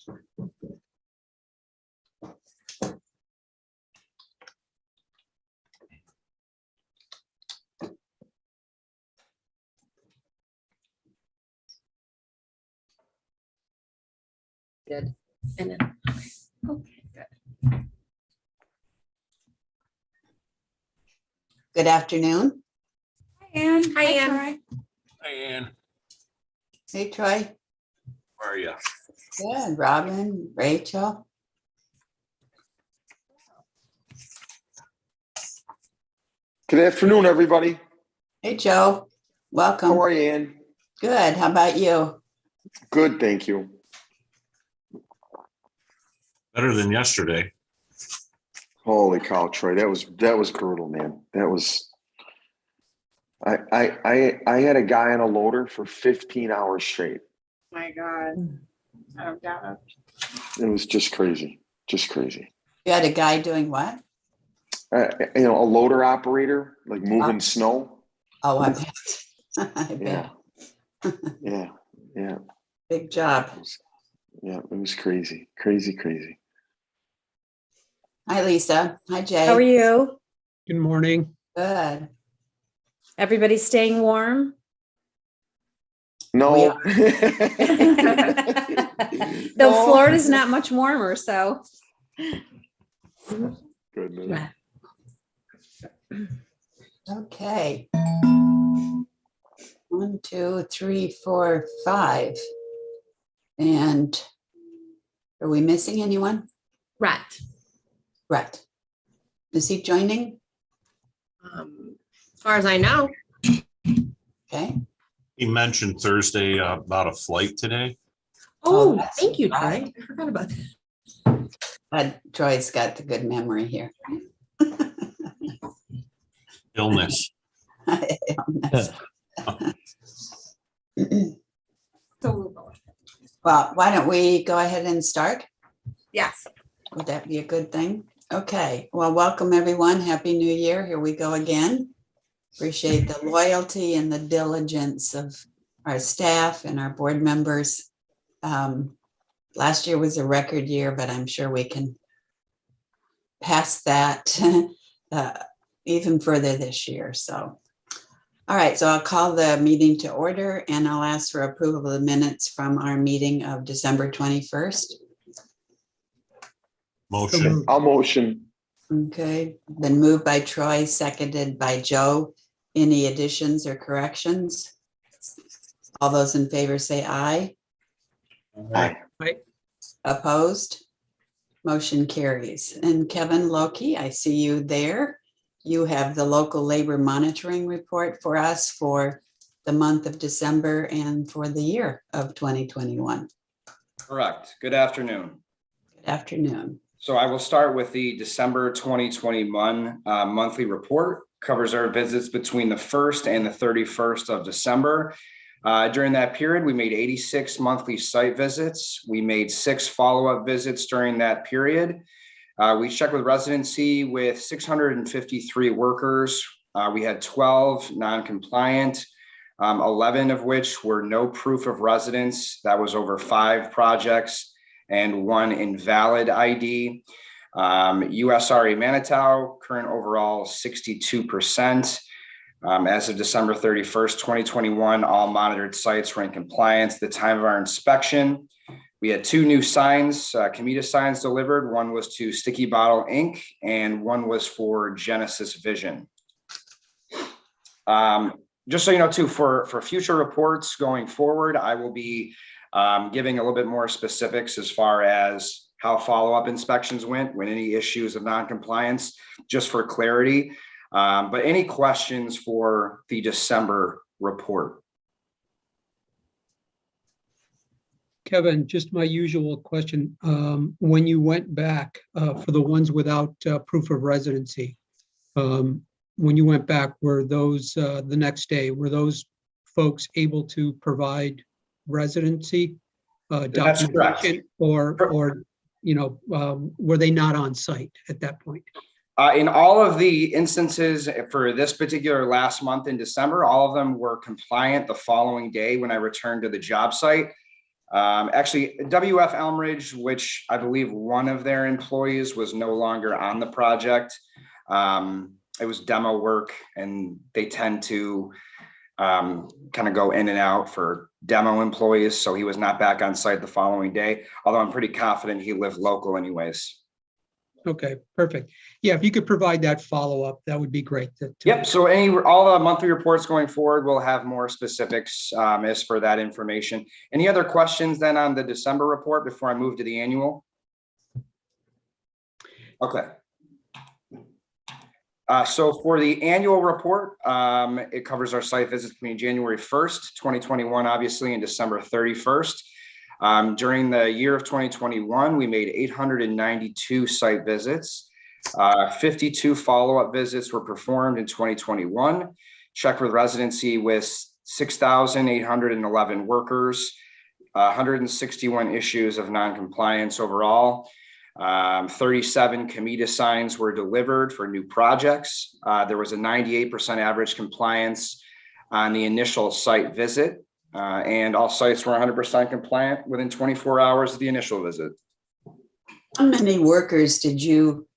Good. And then, okay, good. Good afternoon. Hi, Ann. Hi, Ann. Troy. Hi, Ann. Hey, Troy. Where are you? Good. Robin, Rachel. Good afternoon, everybody. Hey, Joe. Welcome. How are you, Ann? Good. How about you? Good, thank you. Better than yesterday. Holy cow, Troy, that was brutal, man. That was. I had a guy on a loader for 15 hours straight. My God. I don't doubt it. It was just crazy, just crazy. You had a guy doing what? A loader operator, like moving snow. Oh, I bet. I Yeah, bet. yeah. Big job. It was crazy, crazy. Hi, Lisa. Hi, Jay. How are you? Good morning. Good. Everybody staying warm? No. Though Florida's not much warmer, so. Goodness. Okay. 1, 2, 3, 4, 5. And are we missing anyone? Right. Right. Is he joining? As far as I know. Okay. He mentioned Thursday about a flight today. Oh, that's thank you, Troy. right. I forgot about that. But Troy's got the good memory here. Illness. So we'll go with it. Well, why don't we go ahead and start? Yes. Would that be a good thing? Okay. Well, welcome everyone. Happy New Year. Here we go again. Appreciate the loyalty and the diligence of our staff and our board members. Last year was a record year, but I'm sure we can pass that even further this year. So, all right. So I'll call the meeting to order and I'll ask for approval of the minutes from our meeting of December 21st. Motion. I'll motion. Okay, been moved by Troy, seconded by Joe. Any additions or corrections? All those in favor say aye. Aye. Opposed? Motion carries. And Kevin Loki, I see you there. You have the local labor monitoring report for us for the month of December and for the year of 2021. Correct. Good afternoon. Good afternoon. So I will start with the December 2021 monthly report. Covers our visits between the 1st and the 31st of December. During that period, we made 86 monthly site visits. We made 6 follow-up visits during that period. We checked with residency with 653 workers. We had 12 non-compliant, 11 of which were no proof of residence. That was over 5 projects and 1 invalid ID. USRA Manitou, current overall 62%. As of December 31st, 2021, all monitored sites were in compliance at the time of our inspection. We had 2 new signs, COMIDA signs delivered. One was to Sticky Bottle Inc. and one was for Genesis Vision. Just so you know too, for future reports going forward, I will be giving a little bit more specifics as far as how follow-up inspections went, when any issues of non-compliance, just for clarity. But any questions for the December report? Kevin, just my usual question. When you went back for the ones without proof of residency, when you went back, were those the next day, were those folks able to provide residency That's correct. documentation, or were they not on site at that point? In all of the instances for this particular last month in December, all of them were compliant the following day when I returned to the job site. Actually, WF Elmridge, which I believe one of their employees was no longer on the project. It was demo work, and they tend to kind of go in and out for demo employees. So he was not back on site the following day, although I'm pretty confident he lived local anyways. Okay, perfect. Yeah, if you could provide that follow-up, that would be great. Yep. So all the monthly reports going forward will have more specifics as for that information. Any other questions then on the December report before I move to the annual? Okay. So for the annual report, it covers our site visits between January 1st, 2021, obviously, and December 31st. During the year of 2021, we made 892 site visits. 52 follow-up visits were performed in 2021. Checked with residency with 6,811 workers, 161 issues of non-compliance overall. 37 COMIDA signs were delivered for new projects. There was a 98% average compliance on the initial site visit. And all sites were 100% compliant within 24 hours of the initial visit. How many workers did you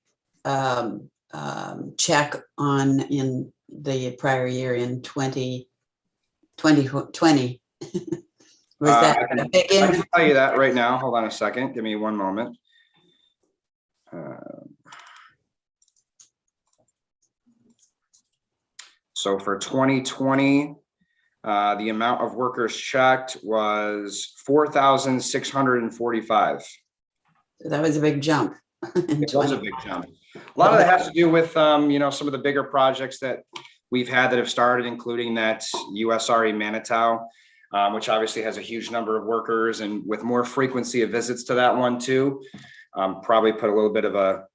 check on in the prior year in 2020? Was that a big I increase? can tell you that right now. Hold on a second. Give me one moment. So for 2020, the amount of workers checked was 4,645. That was a big jump. It was a big jump. A lot of that has to do with, some of the bigger projects that we've had that have started, including that USRE Manitou, which obviously has a huge number of workers, and with more frequency of visits to that one too, probably put a little bit of a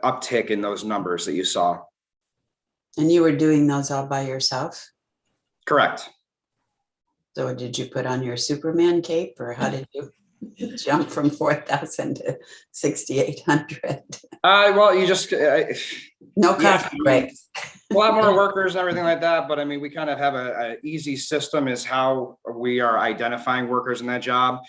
uptick in those numbers that you saw. And you were doing those all by yourself? Correct. So did you put on your Superman cape, or how did you jump from 4,000 to 6,800? Well, you just No coffee breaks. a lot more workers and everything like that. But I mean, we kind of have a easy system is how we are identifying workers in that job.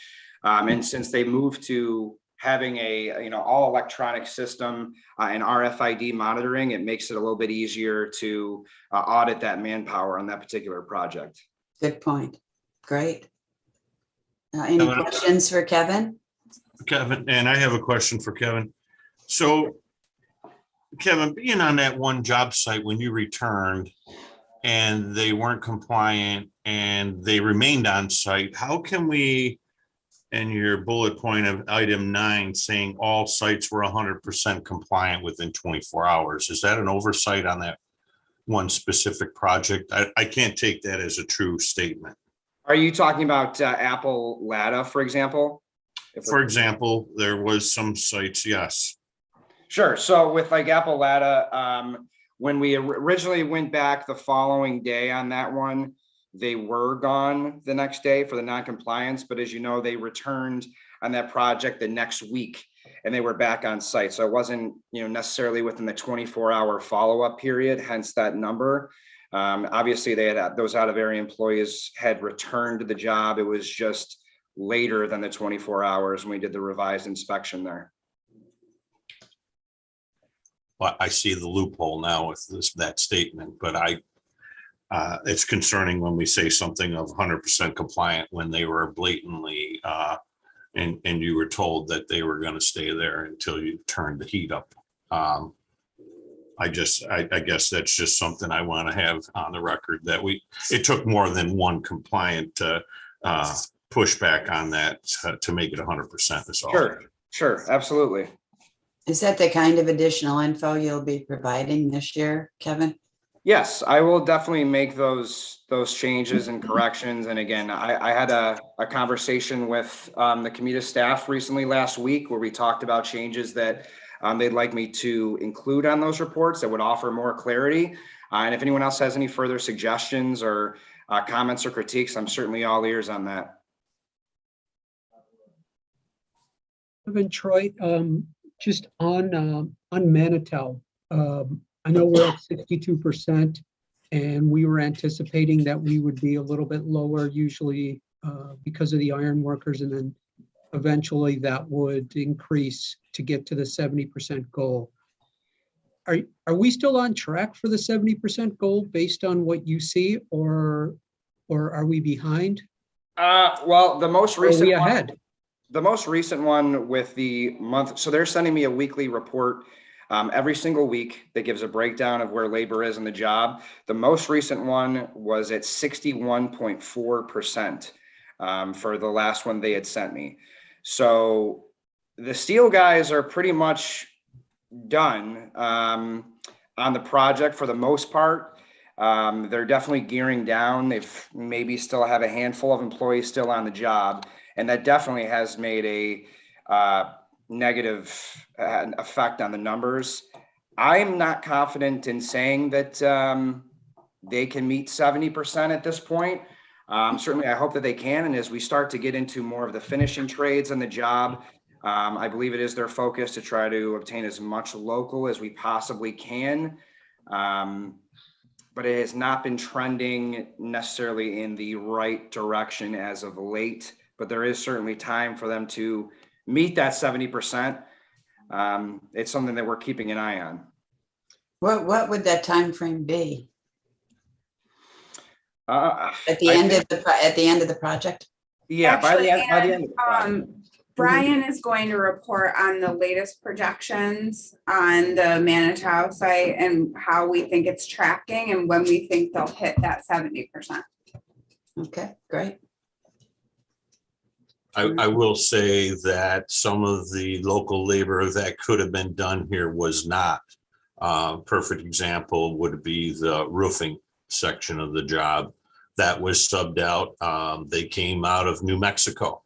And since they moved to having a all electronic system and RFID monitoring, it makes it a little bit easier to audit that manpower on that particular project. Good point. Great. Any questions for Kevin? Kevin, and I have a question for Kevin. So Kevin, being on that one job site when you returned and they weren't compliant and they remained on site, how can we, in your bullet point of item 9, saying all sites were 100% compliant within 24 hours, is that an oversight on that one specific project? I can't take that as a true statement. Are you talking about Apple Lada, for example? For example, there was some sites, yes. Sure. So with like Apple Lada, when we originally went back the following day on that one, they were gone the next day for the non-compliance. But as you know, they returned on that project the next week and they were back on site. So it wasn't, necessarily within the 24-hour follow-up period, hence that number. Obviously, they had those out-of-area employees had returned to the job. It was just later than the 24 hours when we did the revised inspection there. Well, I see the loophole now with that statement, but it's concerning when we say something of 100% compliant when they were blatantly, and you were told that they were going to stay there until you turned the heat up. I guess that's just something I want to have on the record that it took more than one compliant pushback on that to make it 100%. Is all. Sure, absolutely. Is that the kind of additional info you'll be providing this year, Kevin? Yes, I will definitely make those changes and corrections. And again, I had a conversation with the COMIDA staff recently last week where we talked about changes that they'd like me to include on those reports that would offer more clarity. And if anyone else has any further suggestions or comments or critiques, I'm certainly all ears on that. Kevin, Troy, just on Manitou, I know we're at 62%, and we were anticipating that we would be a little bit lower usually because of the iron workers and then eventually that would increase to get to the 70% goal. Are we still on track for the 70% goal based on what you see, or are we behind? Well, the most Or are recent we one, ahead? the most recent one with the month, so they're sending me a weekly report every single week that gives a breakdown of where labor is in the job. The most recent one was at 61.4% for the last one they had sent me. So the steel guys are pretty much done on the project for the most part. They're definitely gearing down. They've maybe still have a handful of employees still on the job, and that definitely has made a negative effect on the numbers. I'm not confident in saying that they can meet 70% at this point. Certainly, I hope that they can. And as we start to get into more of the finishing trades on the job, I believe it is their focus to try to obtain as much local as we possibly can. But it has not been trending necessarily in the right direction as of late. But there is certainly time for them to meet that 70%. It's something that we're keeping an eye on. What would that time frame be? At the I end think- at the end of the project? Yeah, by the end of the Actually, project. Brian is going to report on the latest projections on the Manitou site and how we think it's tracking and when we think they'll hit that 70%. Okay, great. I will say that some of the local labor that could have been done here was not. Perfect example would be the roofing section of the job that was subbed out. They came out of New Mexico.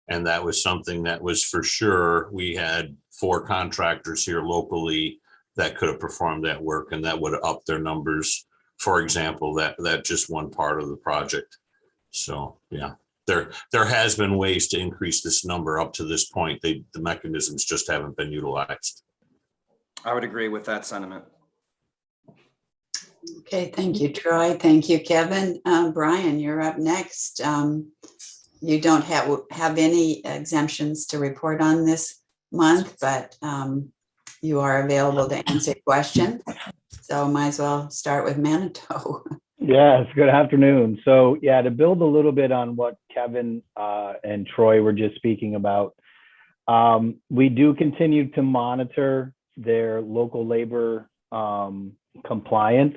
And that was something that was for sure. We had 4 contractors here locally that could have performed that work, and that would have upped their numbers. For example, that just one part of the project. So yeah, there has been ways to increase this number up to this point. The mechanisms just haven't been utilized. I would agree with that sentiment. Okay, thank you, Troy. Thank you, Kevin. Brian, you're up next. You don't have any exemptions to report on this month, but you are available to answer questions. So might as well start with Manitou. Yes, good afternoon. So yeah, to build a little bit on what Kevin and Troy were just speaking about, we do continue to monitor their local labor compliance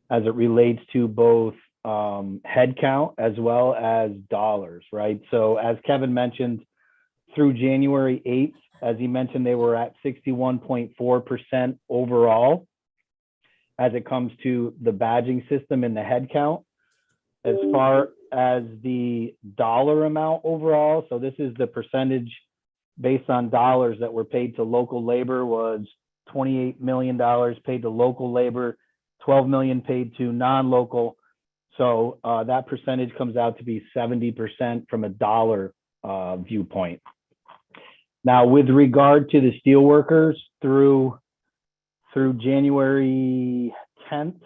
as it relates to both headcount as well as dollars, right? So as Kevin mentioned, through January 8th, as he mentioned, they were at 61.4% overall as it comes to the badging system and the headcount. As far as the dollar amount overall, so this is the percentage based on dollars that were paid to local labor, was $28 million paid to local labor, 12 million paid to non-local. So that percentage comes out to be 70% from a dollar viewpoint. Now, with regard to the steelworkers, through January 10th,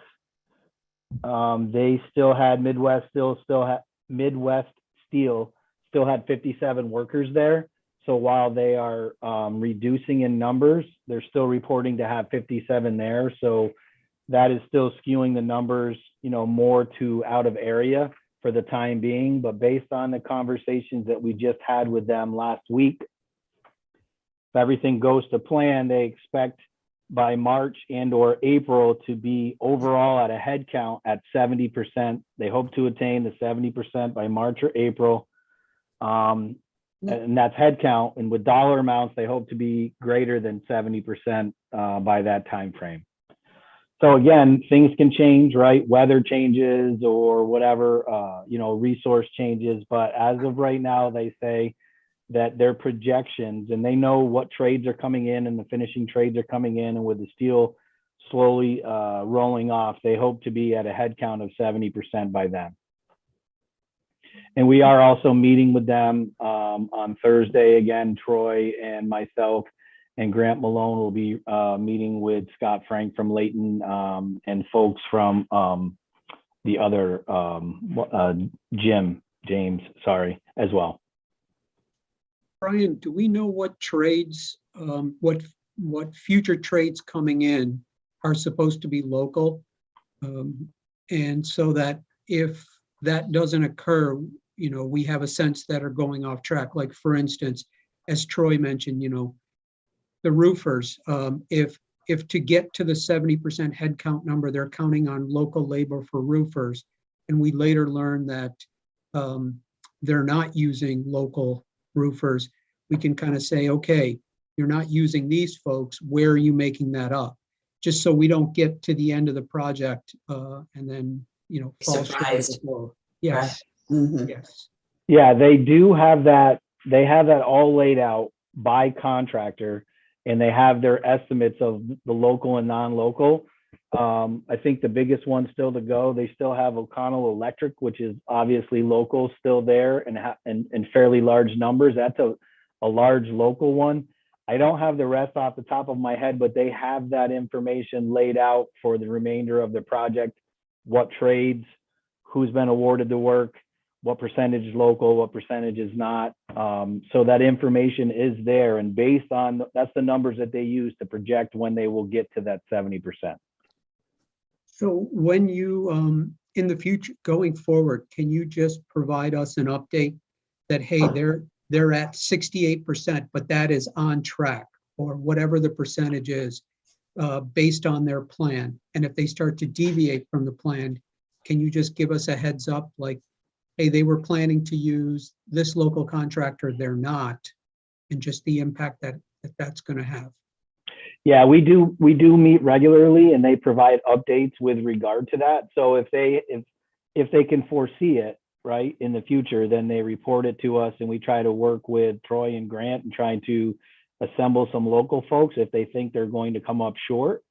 they still had Midwest Steel still had 57 workers there. So while they are reducing in numbers, they're still reporting to have 57 there. So that is still skewing the numbers, more to out of area for the time being. But based on the conversations that we just had with them last week, if everything goes to plan, they expect by March and or April to be overall at a head count at 70%. They hope to attain the 70% by March or April. And that's head count. And with dollar amounts, they hope to be greater than 70% by that time frame. So again, things can change, right? Weather changes or whatever, resource changes. But as of right now, they say that their projections, and they know what trades are coming in and the finishing trades are coming in, and with the steel slowly rolling off, they hope to be at a head count of 70% by then. And we are also meeting with them on Thursday. Again, Troy and myself and Grant Malone will be meeting with Scott Frank from Layton and folks from the other James, as well. Brian, do we know what trades, what future trades coming in are supposed to be local? And so that if that doesn't occur, we have a sense that are going off track. Like for instance, as Troy mentioned, the roofers, if to get to the 70% headcount number, they're counting on local labor for roofers, and we later learn that they're not using local roofers, we can kind of say, okay, you're not using these folks, where are you making that up? Just so we don't get to the end of the project and then, fall short of the Surprised. goal. Yes, Mhm. yes. Yeah, they do have that. They have that all laid out by contractor, and they have their estimates of the local and non-local. I think the biggest one still to go, they still have O'Connell Electric, which is obviously local, still there and fairly large numbers. That's a large local one. I don't have the rest off the top of my head, but they have that information laid out for the remainder of the project, what trades, who's been awarded the work, what percentage is local, what percentage is not. So that information is there, and based on, that's the numbers that they use to project when they will get to that 70%. So when you, in the future, going forward, can you just provide us an update that, hey, they're at 68%, but that is on track, or whatever the percentage is, based on their plan? And if they start to deviate from the plan, can you just give us a heads up, like, hey, they were planning to use this local contractor, they're not, and just the impact that's going to have? Yeah, we do meet regularly, and they provide updates with regard to that. So if they can foresee it, right, in the future, then they report it to us, and we try to work with Troy and Grant and trying to assemble some local folks if they think they're going to come up short.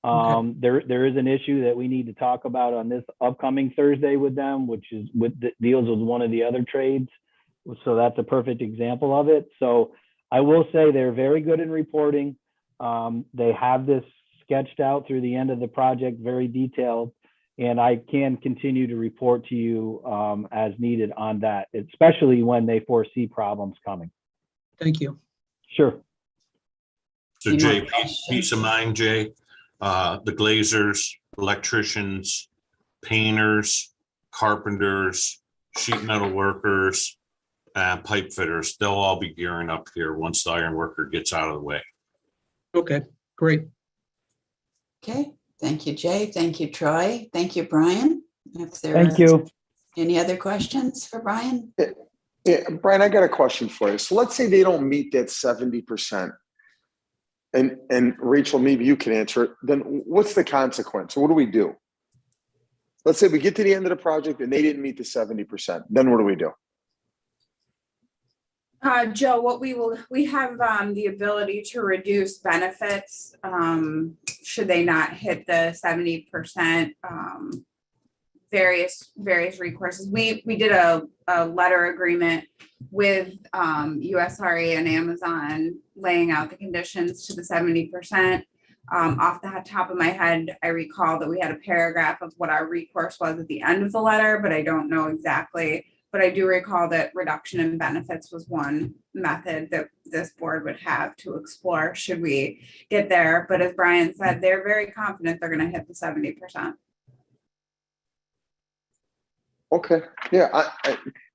Okay. There is an issue that we need to talk about on this upcoming Thursday with them, which is deals with one of the other trades. So that's a perfect example of it. So I will say they're very good in reporting. They have this sketched out through the end of the project, very detailed, and I can continue to report to you as needed on that, especially when they foresee problems coming. Thank you. Sure. So Any more Jay, questions? peace of mind, Jay. The glazers, electricians, painters, carpenters, sheet metal workers, pipe fitters, they'll all be gearing up here once the iron worker gets out of the way. Okay, great. Okay, thank you, Jay. Thank you, Troy. Thank you, Brian. If there Thank are you. any other questions for Brian? Yeah, Brian, I got a question for you. So let's say they don't meet that 70%. And Rachel, maybe you can answer it. Then what's the consequence? What do we do? Let's say we get to the end of the project and they didn't meet the 70%. Then what do we do? Joe, we have the ability to reduce benefits should they not hit the 70%. Various recourses. We did a letter agreement with USRA and Amazon laying out the conditions to the 70%. Off the top of my head, I recall that we had a paragraph of what our recourse was at the end of the letter, but I don't know exactly. But I do recall that reduction in benefits was one method that this board would have to explore should we get there. But as Brian said, they're very confident they're going to hit the 70%. Okay. Yeah.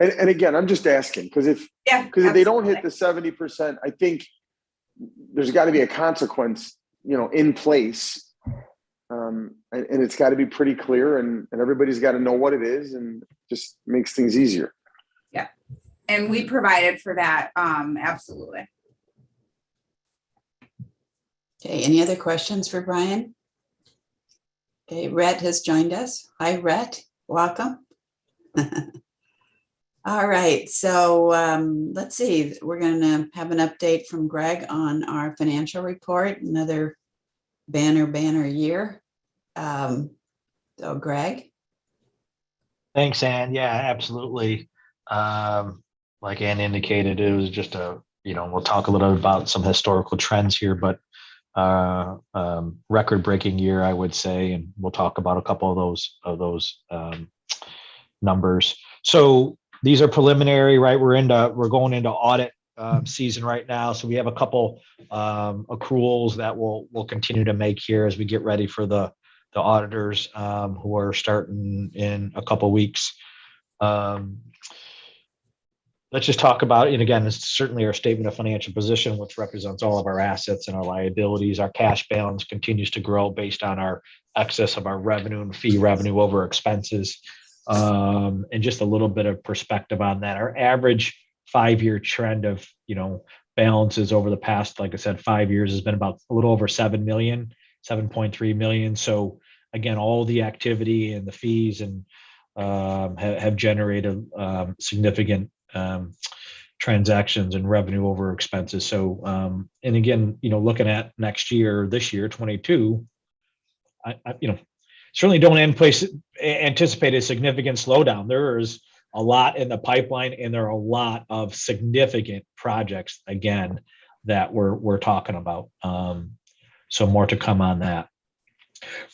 And again, I'm just asking because if they don't hit the 70%, I think there's got to be a consequence, in place. And it's got to be pretty clear and everybody's got to know what it is, and just makes things easier. Yeah. And we provided for that. Absolutely. Okay, any other questions for Brian? Okay, Rhett has joined us. Hi, Rhett. Welcome. All right, so let's see. We're going to have an update from Greg on our financial report. Another banner year. So Greg. Thanks, Ann. Yeah, absolutely. Like Ann indicated, it was just we'll talk a little about some historical trends here, but record-breaking year, I would say, and we'll talk about a couple of those numbers. So these are preliminary, right? We're going into audit season right now. So we have a couple accruals that we'll continue to make here as we get ready for the auditors who are starting in a couple weeks. Let's just talk about, and again, it's certainly our statement of financial position, which represents all of our assets and our liabilities. Our cash balance continues to grow based on our excess of our revenue and fee revenue over expenses. And just a little bit of perspective on that. Our average 5-year trend of, balances over the past, like I said, 5 years has been about a little over 7 million, 7.3 million. So again, all the activity and the fees and have generated significant transactions and revenue over expenses. So, and again, looking at next year, this year, 22, I certainly don't anticipate a significant slowdown. There is a lot in the pipeline, and there are a lot of significant projects again that we're talking about. So more to come on that.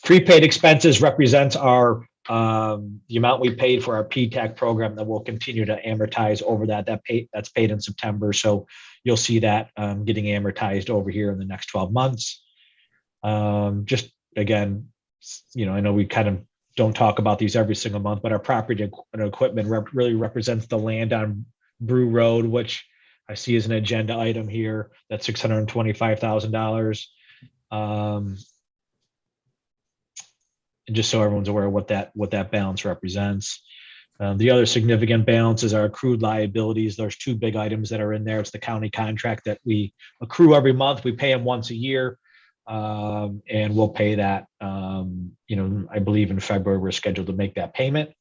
Prepaid expenses represents our the amount we paid for our PTAC program that will continue to amortize over that's paid in September. So you'll see that getting amortized over here in the next 12 months. Just again, I know we kind of don't talk about these every single month, but our property and equipment really represents the land on Brew Road, which I see as an agenda item here. That's $625,000. And just so everyone's aware of what that balance represents. The other significant balances are accrued liabilities. There's two big items that are in there. It's the county contract that we accrue every month. We pay them once a year, and we'll pay that. I believe in February we're scheduled to make that payment.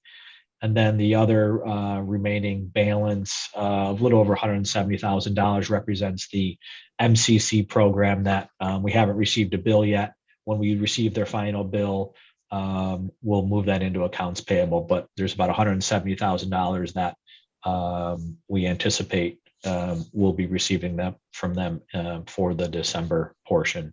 And then the other remaining balance of a little over $170,000 represents the MCC program that we haven't received a bill yet. When we receive their final bill, we'll move that into accounts payable, but there's about $170,000 that we anticipate we'll be receiving from them for the December portion.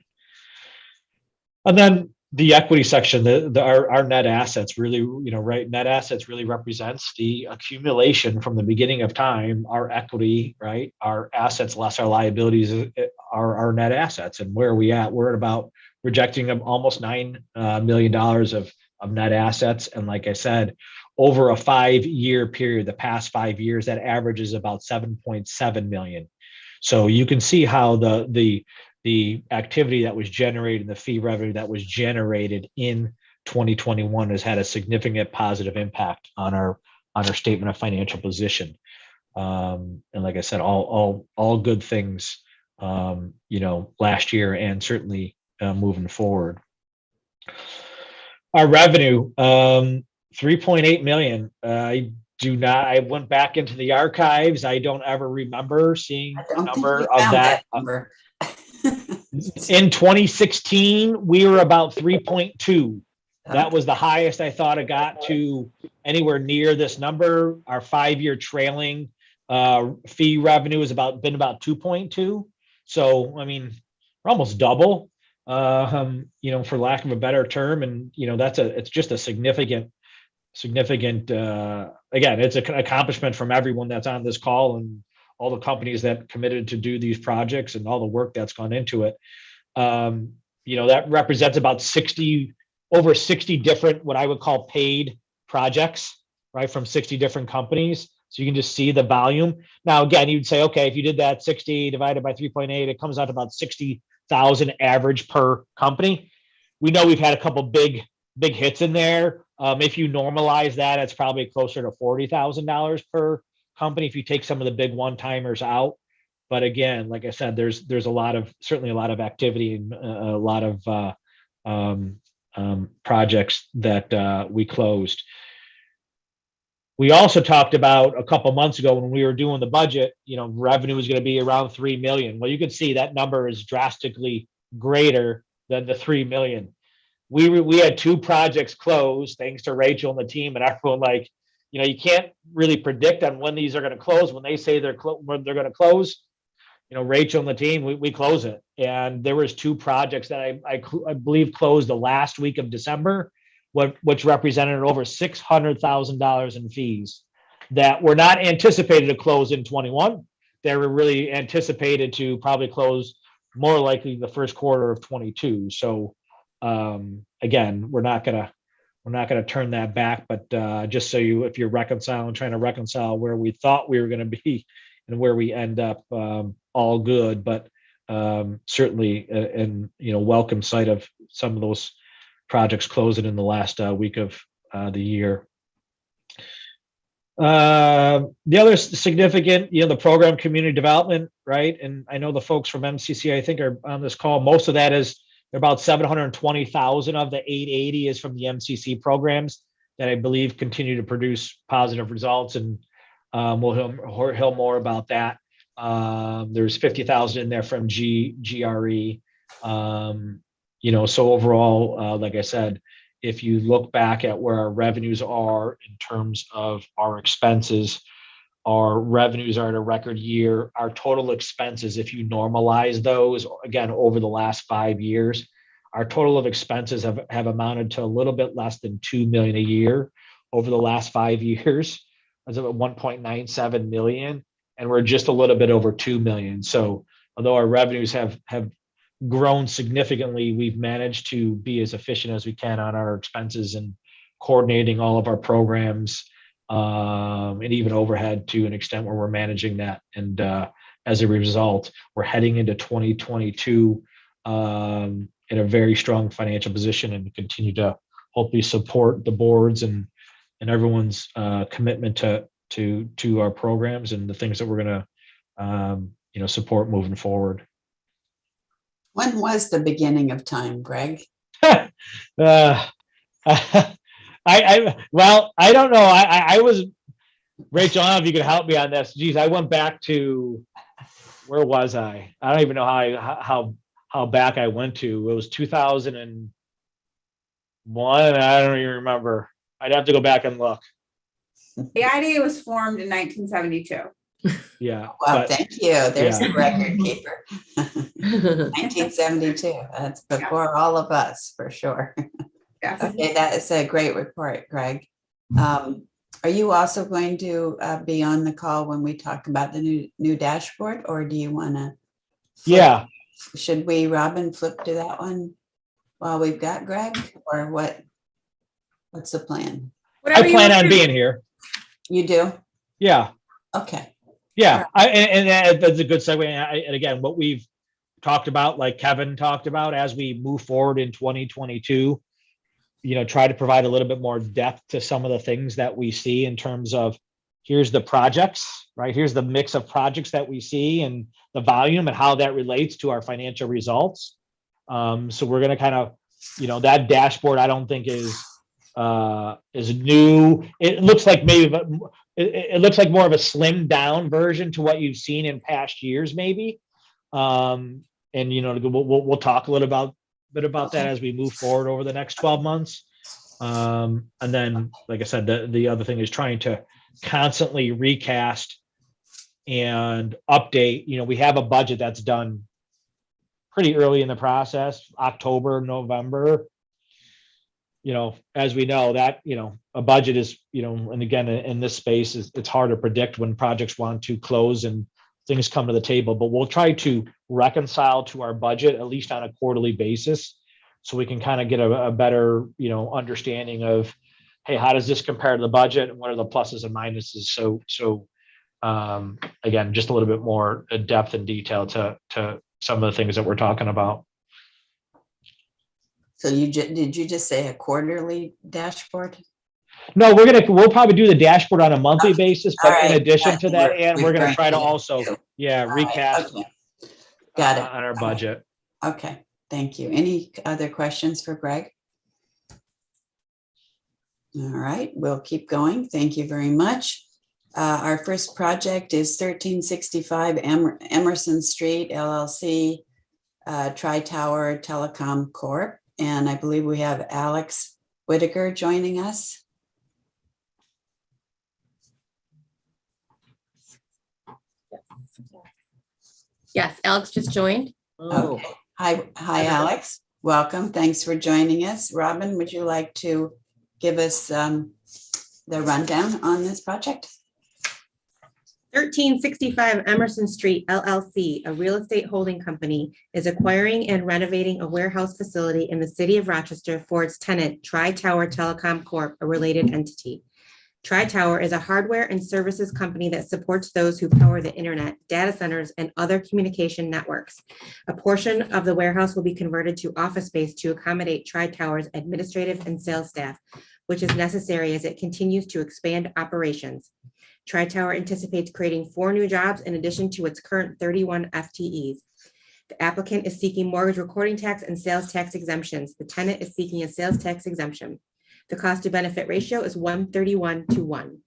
And then the equity section, our net assets really, net assets really represents the accumulation from the beginning of time, our equity, right? Our assets less our liabilities are our net assets. And where are we at? We're at about projecting almost $9 million of net assets. And like I said, over a 5-year period, the past 5 years, that average is about 7.7 million. So you can see how the activity that was generated, the fee revenue that was generated in 2021 has had a significant positive impact on our statement of financial position. And like I said, all good things, last year and certainly moving forward. Our revenue, 3.8 million. I went back into the archives. I don't ever remember seeing a number of that. In 2016, we were about 3.2. That was the highest I thought it got to anywhere near this number. Our 5-year trailing fee revenue has been about 2.2. So, I mean, we're almost double, for lack of a better term. And, it's just a significant, again, it's an accomplishment from everyone that's on this call and all the companies that committed to do these projects and all the work that's gone into it. That represents about over 60 different, what I would call paid projects, right? From 60 different companies. So you can just see the volume. Now, again, you'd say, okay, if you did that 60 divided by 3.8, it comes out to about 60,000 average per company. We know we've had a couple big hits in there. If you normalize that, it's probably closer to $40,000 per company if you take some of the big one-timers out. But again, like I said, there's certainly a lot of activity and a lot of projects that we closed. We also talked about a couple months ago when we were doing the budget, revenue was going to be around 3 million. Well, you can see that number is drastically greater than the 3 million. We had 2 projects closed thanks to Rachel and the team and everyone. You can't really predict on when these are going to close. When they say when they're going to close, Rachel and the team, we close it. And there was 2 projects that I believe closed the last week of December, which represented over $600,000 in fees that were not anticipated to close in 21. they were really anticipated to probably close more likely the first quarter of 22. So again, we're not gonna turn that back, but just so if you're trying to reconcile where we thought we were going to be and where we end up, all good, but certainly and welcome sight of some of those projects closing in the last week of the year. The other significant, the program community development, right? And I know the folks from MCC, I think, are on this call. Most of that is about 720,000 of the 880 is from the MCC programs that I believe continue to produce positive results, and we'll hear more about that. There's 50,000 in there from GRE. So overall, like I said, if you look back at where our revenues are in terms of our expenses, our revenues are at a record year. Our total expenses, if you normalize those, again, over the last 5 years, our total of expenses have amounted to a little bit less than $2 million a year over the last 5 years. That's about 1.97 million, and we're just a little bit over 2 million. So although our revenues have grown significantly, we've managed to be as efficient as we can on our expenses and coordinating all of our programs, and even overhead to an extent where we're managing that. And as a result, we're heading into 2022 in a very strong financial position, and continue to hopefully support the boards and everyone's commitment to our programs and the things that we're going to support moving forward. When was the beginning of time, Greg? I don't know. I was, Rachel, I don't know if you could help me on this. Geez, I went back to, where was I? I don't even know how back I went to. It was 2001. I don't even remember. I'd have to go back and look. The IDA was formed in 1972. Yeah. Well, thank you. There's the record keeper. 1972. That's before all of us, for sure. Yes. Okay, that is a great report, Greg. Are you also going to be on the call when we talk about the new dashboard, or do you want to? Yeah. Should we, Robin, flip to that one while we've got Greg, or what? What's the plan? I plan on being here. You do? Yeah. Okay. Yeah. And that's a good segue. And again, what we've talked about, like Kevin talked about, as we move forward in 2022, try to provide a little bit more depth to some of the things that we see in terms of, here's the projects, right? Here's the mix of projects that we see and the volume and how that relates to our financial results. So we're going to kind of, that dashboard, I don't think is new. It looks like it looks like more of a slimmed down version to what you've seen in past years, maybe. And we'll talk a little bit about that as we move forward over the next 12 months. And then, like I said, the other thing is trying to constantly recast and update. We have a budget that's done pretty early in the process, October, November. As we know that, a budget is, and again, in this space, it's hard to predict when projects want to close and things come to the table, but we'll try to reconcile to our budget, at least on a quarterly basis, so we can kind of get a better, understanding of, hey, how does this compare to the budget and what are the pluses and minuses? So again, just a little bit more depth and detail to some of the things that we're talking about. So did you just say a quarterly dashboard? No, we'll probably do the dashboard on a monthly basis, but right. in addition to that, and we're going to try to also, recast Okay. Got it. on our budget. Okay, thank you. Any other questions for Greg? All right, we'll keep going. Thank you very much. Our first project is 1365 Emerson Street, LLC, Tri-Tower Telecom Corp. And I believe we have Alex Whitaker joining us. Yes, Alex just joined. Okay. Hi, Alex. Welcome. Thanks for joining us. Robin, would you like to give us the rundown on this project? 1365 Emerson Street LLC, a real estate holding company, is acquiring and renovating a warehouse facility in the city of Rochester for its tenant, Tri-Tower Telecom Corp., a related entity. Tri-Tower is a hardware and services company that supports those who power the internet, data centers, and other communication networks. A portion of the warehouse will be converted to office space to accommodate Tri-Tower's administrative and sales staff, which is necessary as it continues to expand operations. Tri-Tower anticipates creating 4 new jobs in addition to its current 31 FTEs. The applicant is seeking mortgage recording tax and sales tax exemptions. The tenant is seeking a sales tax exemption. The cost to benefit ratio is 1:31:1.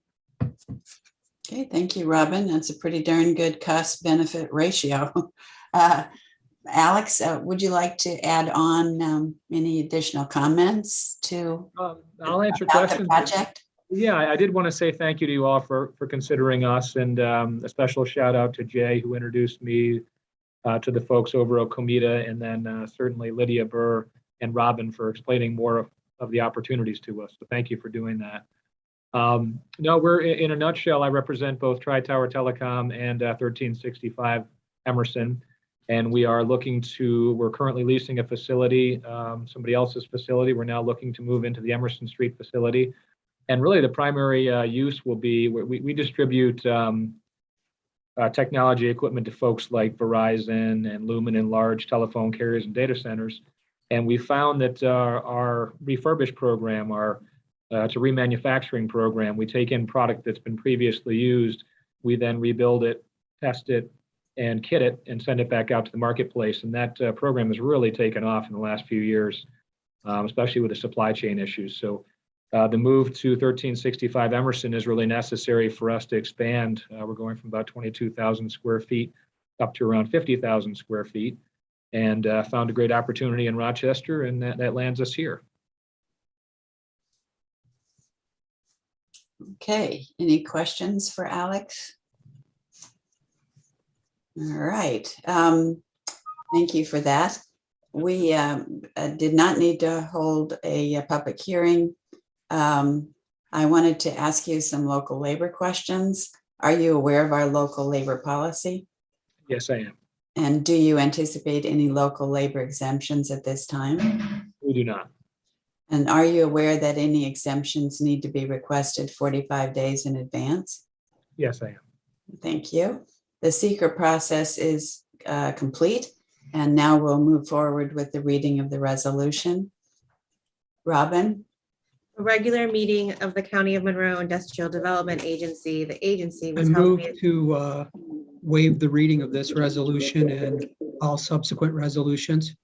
Okay, thank you, Robin. That's a pretty darn good cost benefit ratio. Alex, would you like to add on any additional comments to I'll answer about the questions. project? Yeah, I did want to say thank you to you all for considering us, and a special shout out to Jay, who introduced me to the folks over at COMIDA, and then certainly Lydia Burr and Robin for explaining more of the opportunities to us. So thank you for doing that. No, we're in a nutshell, I represent both Tri-Tower Telecom and 1365 Emerson. And we're currently leasing a facility, somebody else's facility. We're now looking to move into the Emerson Street facility. And really the primary use will be, we distribute technology equipment to folks like Verizon and Lumen and large telephone carriers and data centers. And we found that our refurbish program, it's a remanufacturing program. We take in product that's been previously used. We then rebuild it, test it, and kit it and send it back out to the marketplace. And that program has really taken off in the last few years, especially with the supply chain issues. So the move to 1365 Emerson is really necessary for us to expand. We're going from about 22,000 square feet up to around 50,000 square feet, and found a great opportunity in Rochester, and that lands us here. Okay, any questions for Alex? All right, thank you for that. We did not need to hold a public hearing. I wanted to ask you some local labor questions. Are you aware of our local labor policy? Yes, I am. And do you anticipate any local labor exemptions at this time? We do not. And are you aware that any exemptions need to be requested 45 days in advance? Yes, I am. Thank you. The seeker process is complete, and now we'll move forward with the reading of the resolution. Robin? A regular meeting of the County of Monroe Industrial Development Agency. The agency I was held move to waive the reading of this resolution and all subsequent resolutions.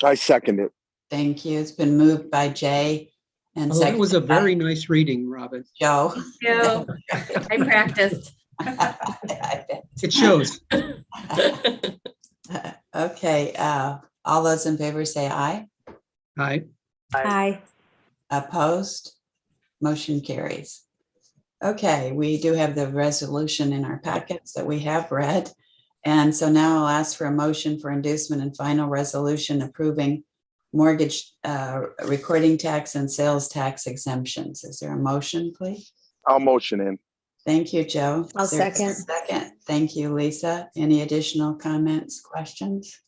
I second it. Thank you. It's been moved by Jay and Oh, that was a seconded by very nice reading, Robin. Joe. Thank you. I practiced. It shows. Okay, all those in favor say aye. Aye. Hi. Opposed? Motion carries. Okay, we do have the resolution in our packets that we have read. And so now I'll ask for a motion for inducement and final resolution approving mortgage recording tax and sales tax exemptions. Is there a motion, please? I'll motion in. Thank you, Joe. I'll Is there a second. Second. Thank you, Lisa. Any additional comments, questions?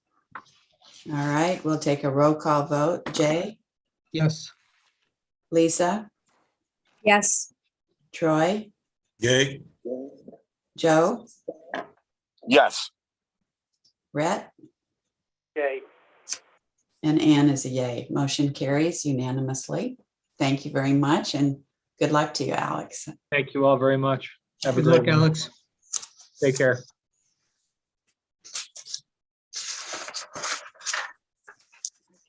All right, we'll take a roll call vote. Jay, Yes. Lisa, Yes. Troy, Yay. Joe, Yes. Rhett, Yay. and Ann is a yay. Motion carries unanimously. Thank you very much, and good luck to you, Alex. Thank you all very much. Have a Good great luck, one. Alex. Take care.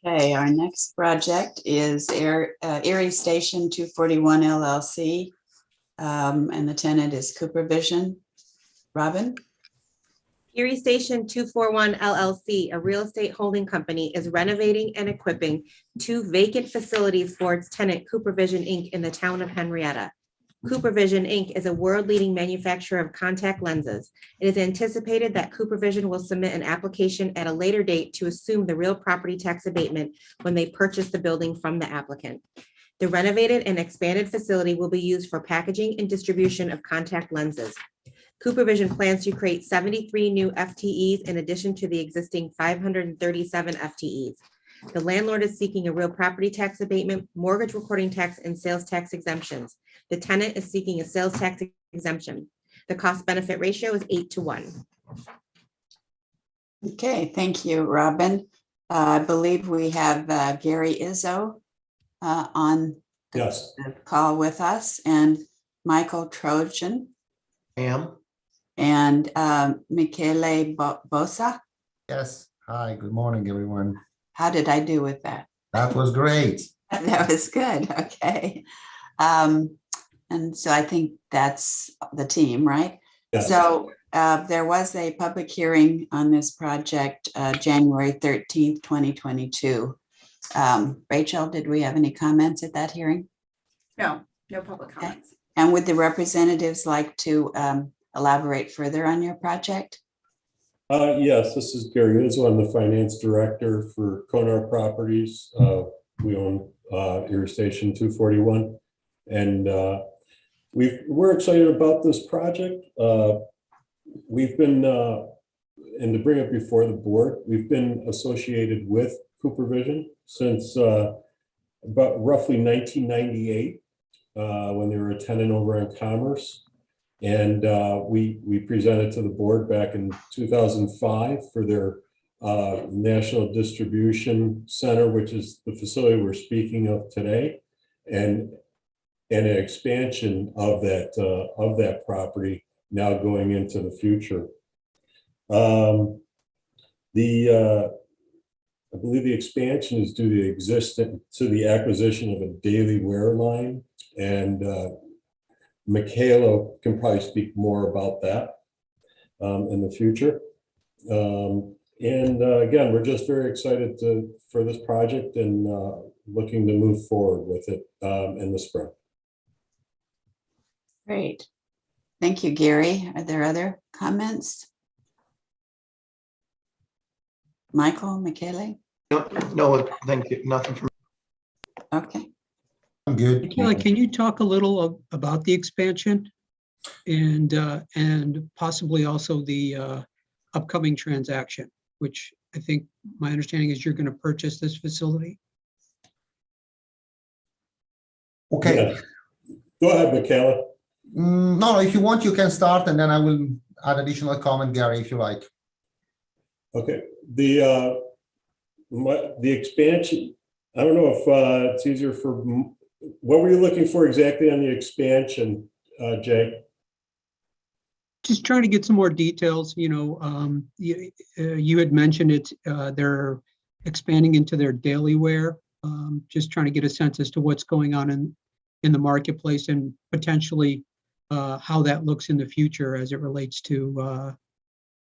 Okay, our next project is Erie Station 241 LLC, and the tenant is Cooper Vision. Robin? Erie Station 241 LLC, a real estate holding company, is renovating and equipping 2 vacant facilities for its tenant, Cooper Vision Inc. in the town of Henrietta. Cooper Vision Inc. is a world-leading manufacturer of contact lenses. It is anticipated that Cooper Vision will submit an application at a later date to assume the real property tax abatement when they purchase the building from the applicant. The renovated and expanded facility will be used for packaging and distribution of contact lenses. CooperVision plans to create 73 new FTEs in addition to the existing 537 FTEs. The landlord is seeking a real property tax abatement, mortgage recording tax, and sales tax exemptions. The tenant is seeking a sales tax exemption. The cost benefit ratio is 8-1. Okay, thank you, Robin. I believe we have Gary Izzo on Yes, the call with us, and Michael Trojan I am. and Michele Bosa. Yes. Hi, good morning, everyone. How did I do with that? That was great. That was good. Okay. And so I think that's the team, right? Yes. So there was a public hearing on this project, January 13th, 2022. Rachel, did we have any comments at that hearing? No public comments. And would the representatives like to elaborate further on your project? Yes, this is Gary Izzo. I'm the finance director for Konar Properties. We own Erie Station 241. And we're excited about this project. We've been, and to bring it before the board, we've been associated with CooperVision since about roughly 1998, when they were a tenant over on Commerce. And we presented to the board back in 2005 for their National Distribution Center, which is the facility we're speaking of today, and an expansion of that property now going into the future. I believe the expansion is due to the acquisition of a daily wear line, and Michaela can probably speak more about that in the future. Again, we're just very excited for this project and looking to move forward with it in the spring. Great. Thank you, Gary. Are there other comments? Michael, Michele? No, thank you. Nothing from. Okay. I'm good. Michaela, can you talk a little about the expansion and possibly also the upcoming transaction, which I think my understanding is you're going to purchase this facility? Okay. Yeah. Go ahead, Michaela. No, if you want, you can start, and then I will add additional comment, Gary, if you like. Okay. The expansion, I don't know if it's easier for, what were you looking for exactly on the expansion, Jay? Just trying to get some more details. You know, you had mentioned it, they're expanding into their daily wear. Just trying to get a sense as to what's going on in the marketplace and potentially how that looks in the future as it relates to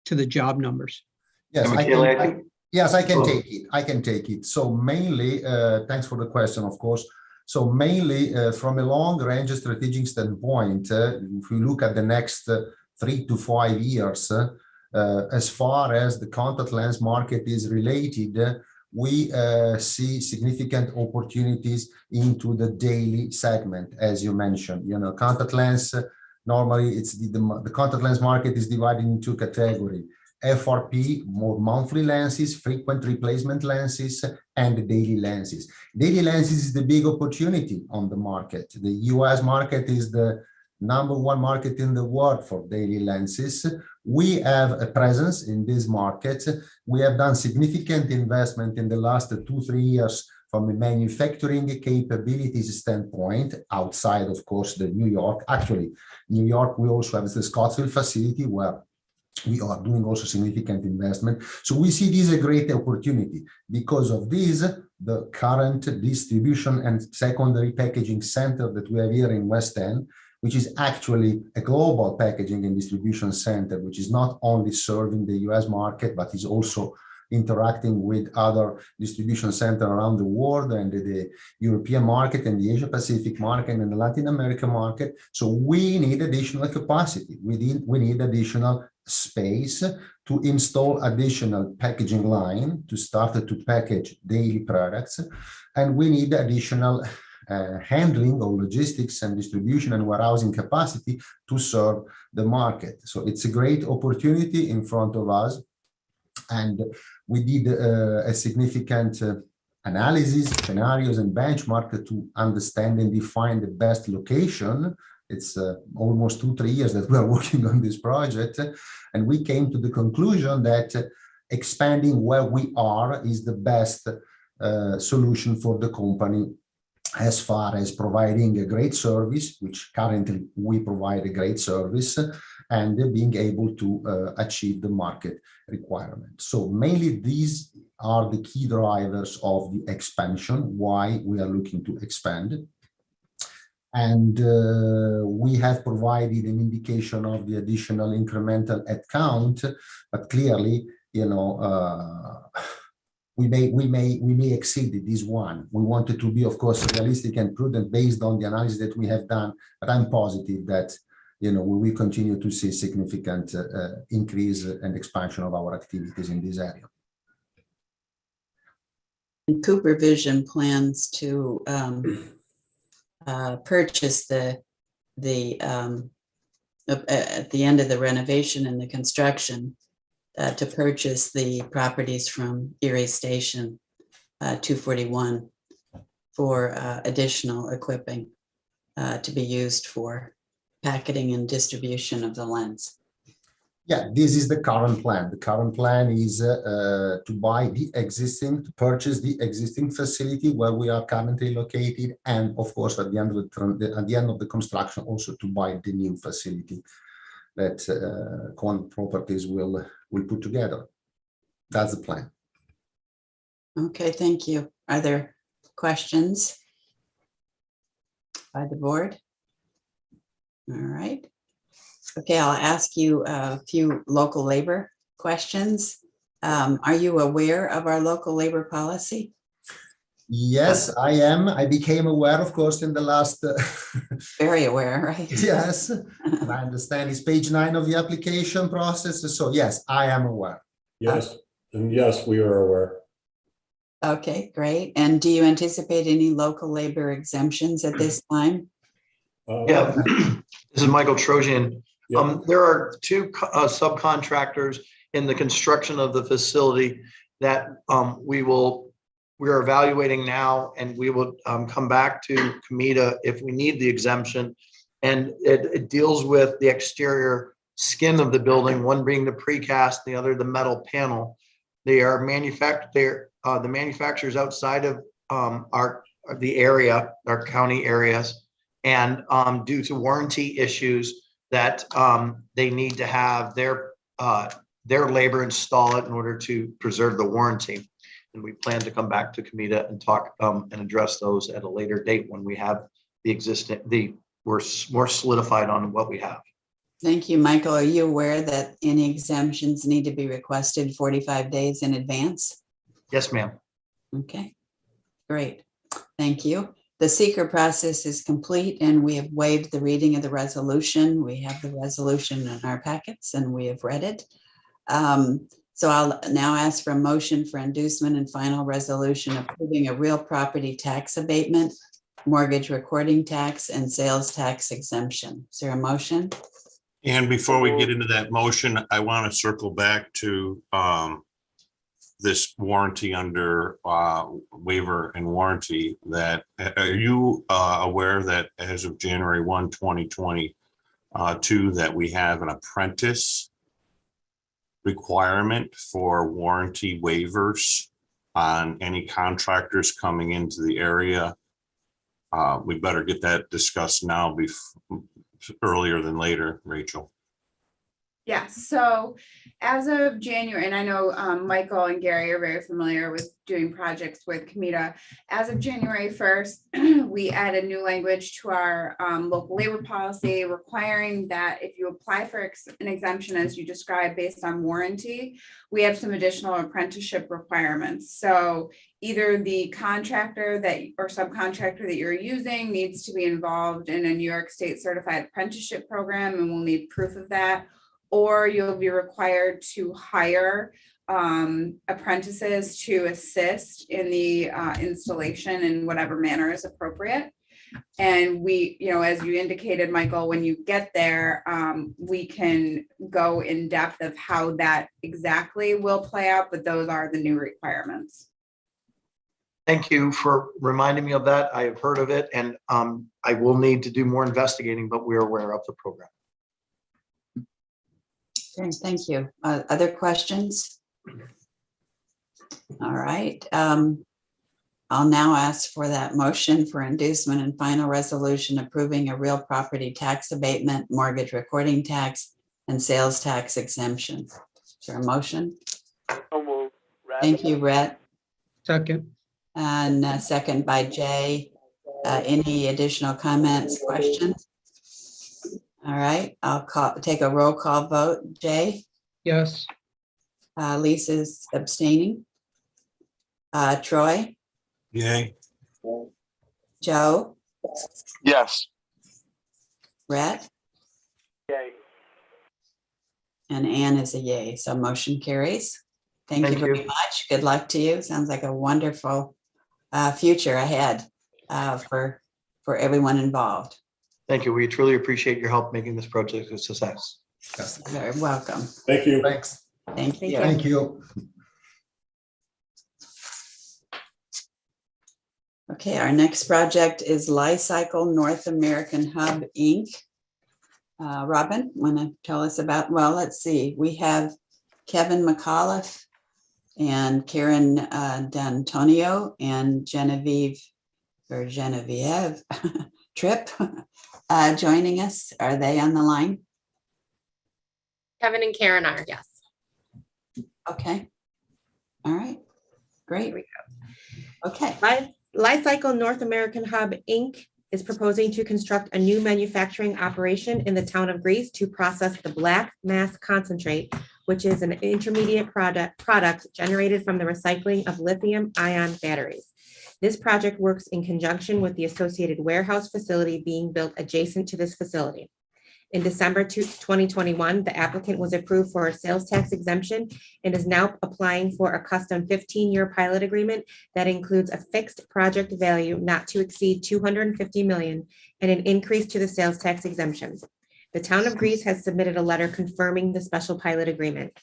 the job numbers. Yes, Michele, I can take it. I can take it. So mainly, thanks for the question, of course. So mainly from a long range strategic standpoint, if we look at the next 3 to 5 years, as far as the contact lens market is related, we see significant opportunities into the daily segment, as you mentioned. You know, contact lens, normally it's the contact lens market is divided into 2 categories. FRP, more monthly lenses, frequent replacement lenses, and daily lenses. Daily lenses is the big opportunity on the market. The US market is the #1 market in the world for daily lenses. We have a presence in this market. We have done significant investment in the last 2-3 years from a manufacturing capabilities standpoint, outside, of course, the New York. Actually, New York, we also have the Scottsdale facility where we are doing also significant investment. So we see this as a great opportunity. Because of this, the current distribution and secondary packaging center that we have here in West End, which is actually a global packaging and distribution center, which is not only serving the US market, but is also interacting with other distribution centers around the world and the European market and the Asia Pacific market and the Latin American market. So we need additional capacity. We need additional space to install additional packaging line to start to package daily products. And we need additional handling or logistics and distribution and warehousing capacity to serve the market. So it's a great opportunity in front of us. And we did a significant analysis, scenarios, and benchmark to understand and define the best location. It's almost 2-3 years that we are working on this project. And we came to the conclusion that expanding where we are is the best solution for the company, as far as providing a great service, which currently we provide a great service, and being able to achieve the market requirements. So mainly these are the key drivers of the expansion, why we are looking to expand. And we have provided an indication of the additional incremental headcount, but clearly, you know, we may exceed this one. We wanted to be, of course, realistic and prudent based on the analysis that we have done, but I'm positive that, you know, we will continue to see significant increase and expansion of our activities in this area. And Cooper Vision plans to purchase at the end of the renovation and the construction, to purchase the properties from Erie Station 241 for additional equipping to be used for packaging and distribution of the lens. Yeah, this is the current plan. The current plan is to purchase the existing facility where we are currently located, and of course, at the end of the construction, also to buy the new facility that Con Properties will put together. That's the plan. Okay, thank you. Are there questions by the board? All right. Okay, I'll ask you a few local labor questions. Are you aware of our local labor policy? Yes, I am. I became aware, of course, in the last. Very aware, right? Yes, and I understand it's page 9 of the application process. So yes, I am aware. Yes, and yes, we are aware. Okay, great. And do you anticipate any local labor exemptions at this time? Yeah, this is Michael Trojan. Yeah. There are 2 subcontractors in the construction of the facility that we are evaluating now, and we will come back to COMIDA if we need the exemption. And it deals with the exterior skin of the building, one being the precast, the other the metal panel. They are the manufacturers outside of our county areas, and due to warranty issues that they need to have their labor install it in order to preserve the warranty. And we plan to come back to COMIDA and talk and address those at a later date when we have we're more solidified on what we have. Thank you, Michael. Are you aware that any exemptions need to be requested 45 days in advance? Yes, ma'am. Okay, great. Thank you. The seeker process is complete, and we have waived the reading of the resolution. We have the resolution in our packets and we have read it. So I'll now ask for a motion for inducement and final resolution approving a real property tax abatement, mortgage recording tax, and sales tax exemption. Is there a motion? And before we get into that motion, I want to circle back to this warranty under waiver and warranty. That are you aware that as of January 1, 2022, that we have an apprentice requirement for warranty waivers on any contractors coming into the area? We better get that discussed now, earlier than later, Rachel. Yes, so as of January, and I know Michael and Gary are very familiar with doing projects with COMIDA. As of January 1st, we added new language to our local labor policy requiring that if you apply for an exemption, as you described, based on warranty, we have some additional apprenticeship requirements. So either the contractor or subcontractor that you're using needs to be involved in a New York State certified apprenticeship program, and we'll need proof of that, or you'll be required to hire apprentices to assist in the installation in whatever manner is appropriate. And we, as you indicated, Michael, when you get there, we can go in depth of how that exactly will play out, but those are the new requirements. Thank you for reminding me of that. I have heard of it, and I will need to do more investigating, but we're aware of the program. Okay, thank you. Other questions? All right. I'll now ask for that motion for inducement and final resolution approving a real property tax abatement, mortgage recording tax, and sales tax exemption. Is there a motion? Thank you, Rhett. Second. And second by Jay. Any additional comments, questions? All right, I'll take a roll call vote. Jay? Yes. Lisa's abstaining. Troy? Yay. Joe? Yes. Rhett? Yay. And Ann is a yay, so motion carries. Thank you very much. Good luck to you. Sounds like a wonderful future ahead for everyone involved. Thank you. We truly appreciate your help making this project a success. You're very welcome. Thank you. Thanks. Thank you. Thank you. Okay, our next project is Li-Cycle North American Hub, Inc. Robin, want to tell us about, well, let's see. We have Kevin McAuliffe and Karen D'Antonio and Genevieve Tripp joining us. Are they on the line? Kevin and Karen are, yes. Okay. All right. Great. Here we go. Okay. Li-Cycle North American Hub, Inc. is proposing to construct a new manufacturing operation in the town of Greece to process the black mass concentrate, which is an intermediate product generated from the recycling of lithium-ion batteries. This project works in conjunction with the associated warehouse facility being built adjacent to this facility. In December 2021, the applicant was approved for a sales tax exemption and is now applying for a custom 15-year pilot agreement that includes a fixed project value not to exceed $250 million and an increase to the sales tax exemption. The town of Greece has submitted a letter confirming the special pilot agreement.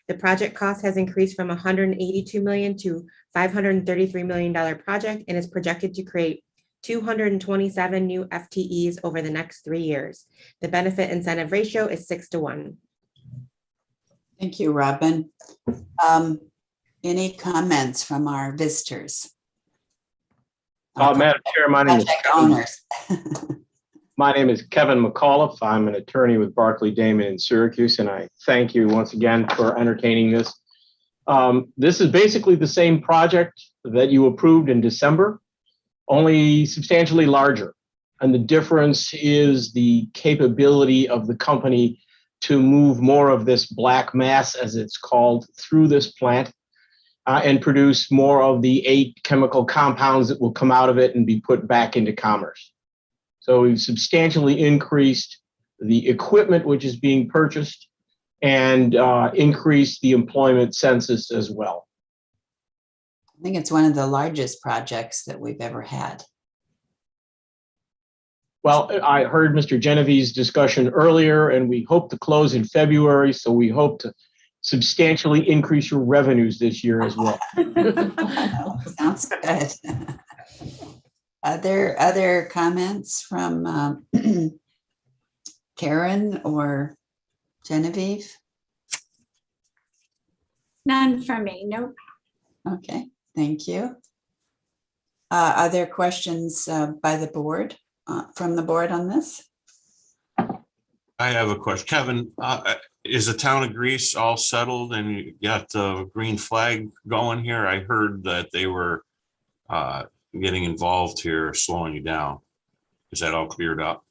The project cost has increased from $182 million to $533 million project and is projected to create 227 new FTEs over the next 3 years. The benefit incentive ratio is 6-to-1. Thank you, Robin. Any comments from our visitors? Madam Chair, my name is owners. My name is Kevin McAuliffe. I'm an attorney with Barclay Damon in Syracuse, and I thank you once again for entertaining this. This is basically the same project that you approved in December, only substantially larger. And the difference is the capability of the company to move more of this black mass, as it's called, through this plant and produce more of the 8 chemical compounds that will come out of it and be put back into commerce. So we've substantially increased the equipment which is being purchased and increased the employment census as well. I think it's one of the largest projects that we've ever had. Well, I heard Mr. Genevieve's discussion earlier, and we hope to close in February. So we hope to substantially increase your revenues this year as well. Sounds good. Other comments from Karen or Genevieve? None from me, nope. Okay, thank you. Are there questions by the board, from the board on this? I have a question. Kevin, is the town of Greece all settled and you got the green flag going here? I heard that they were getting involved here, slowing you down. Is that all cleared up?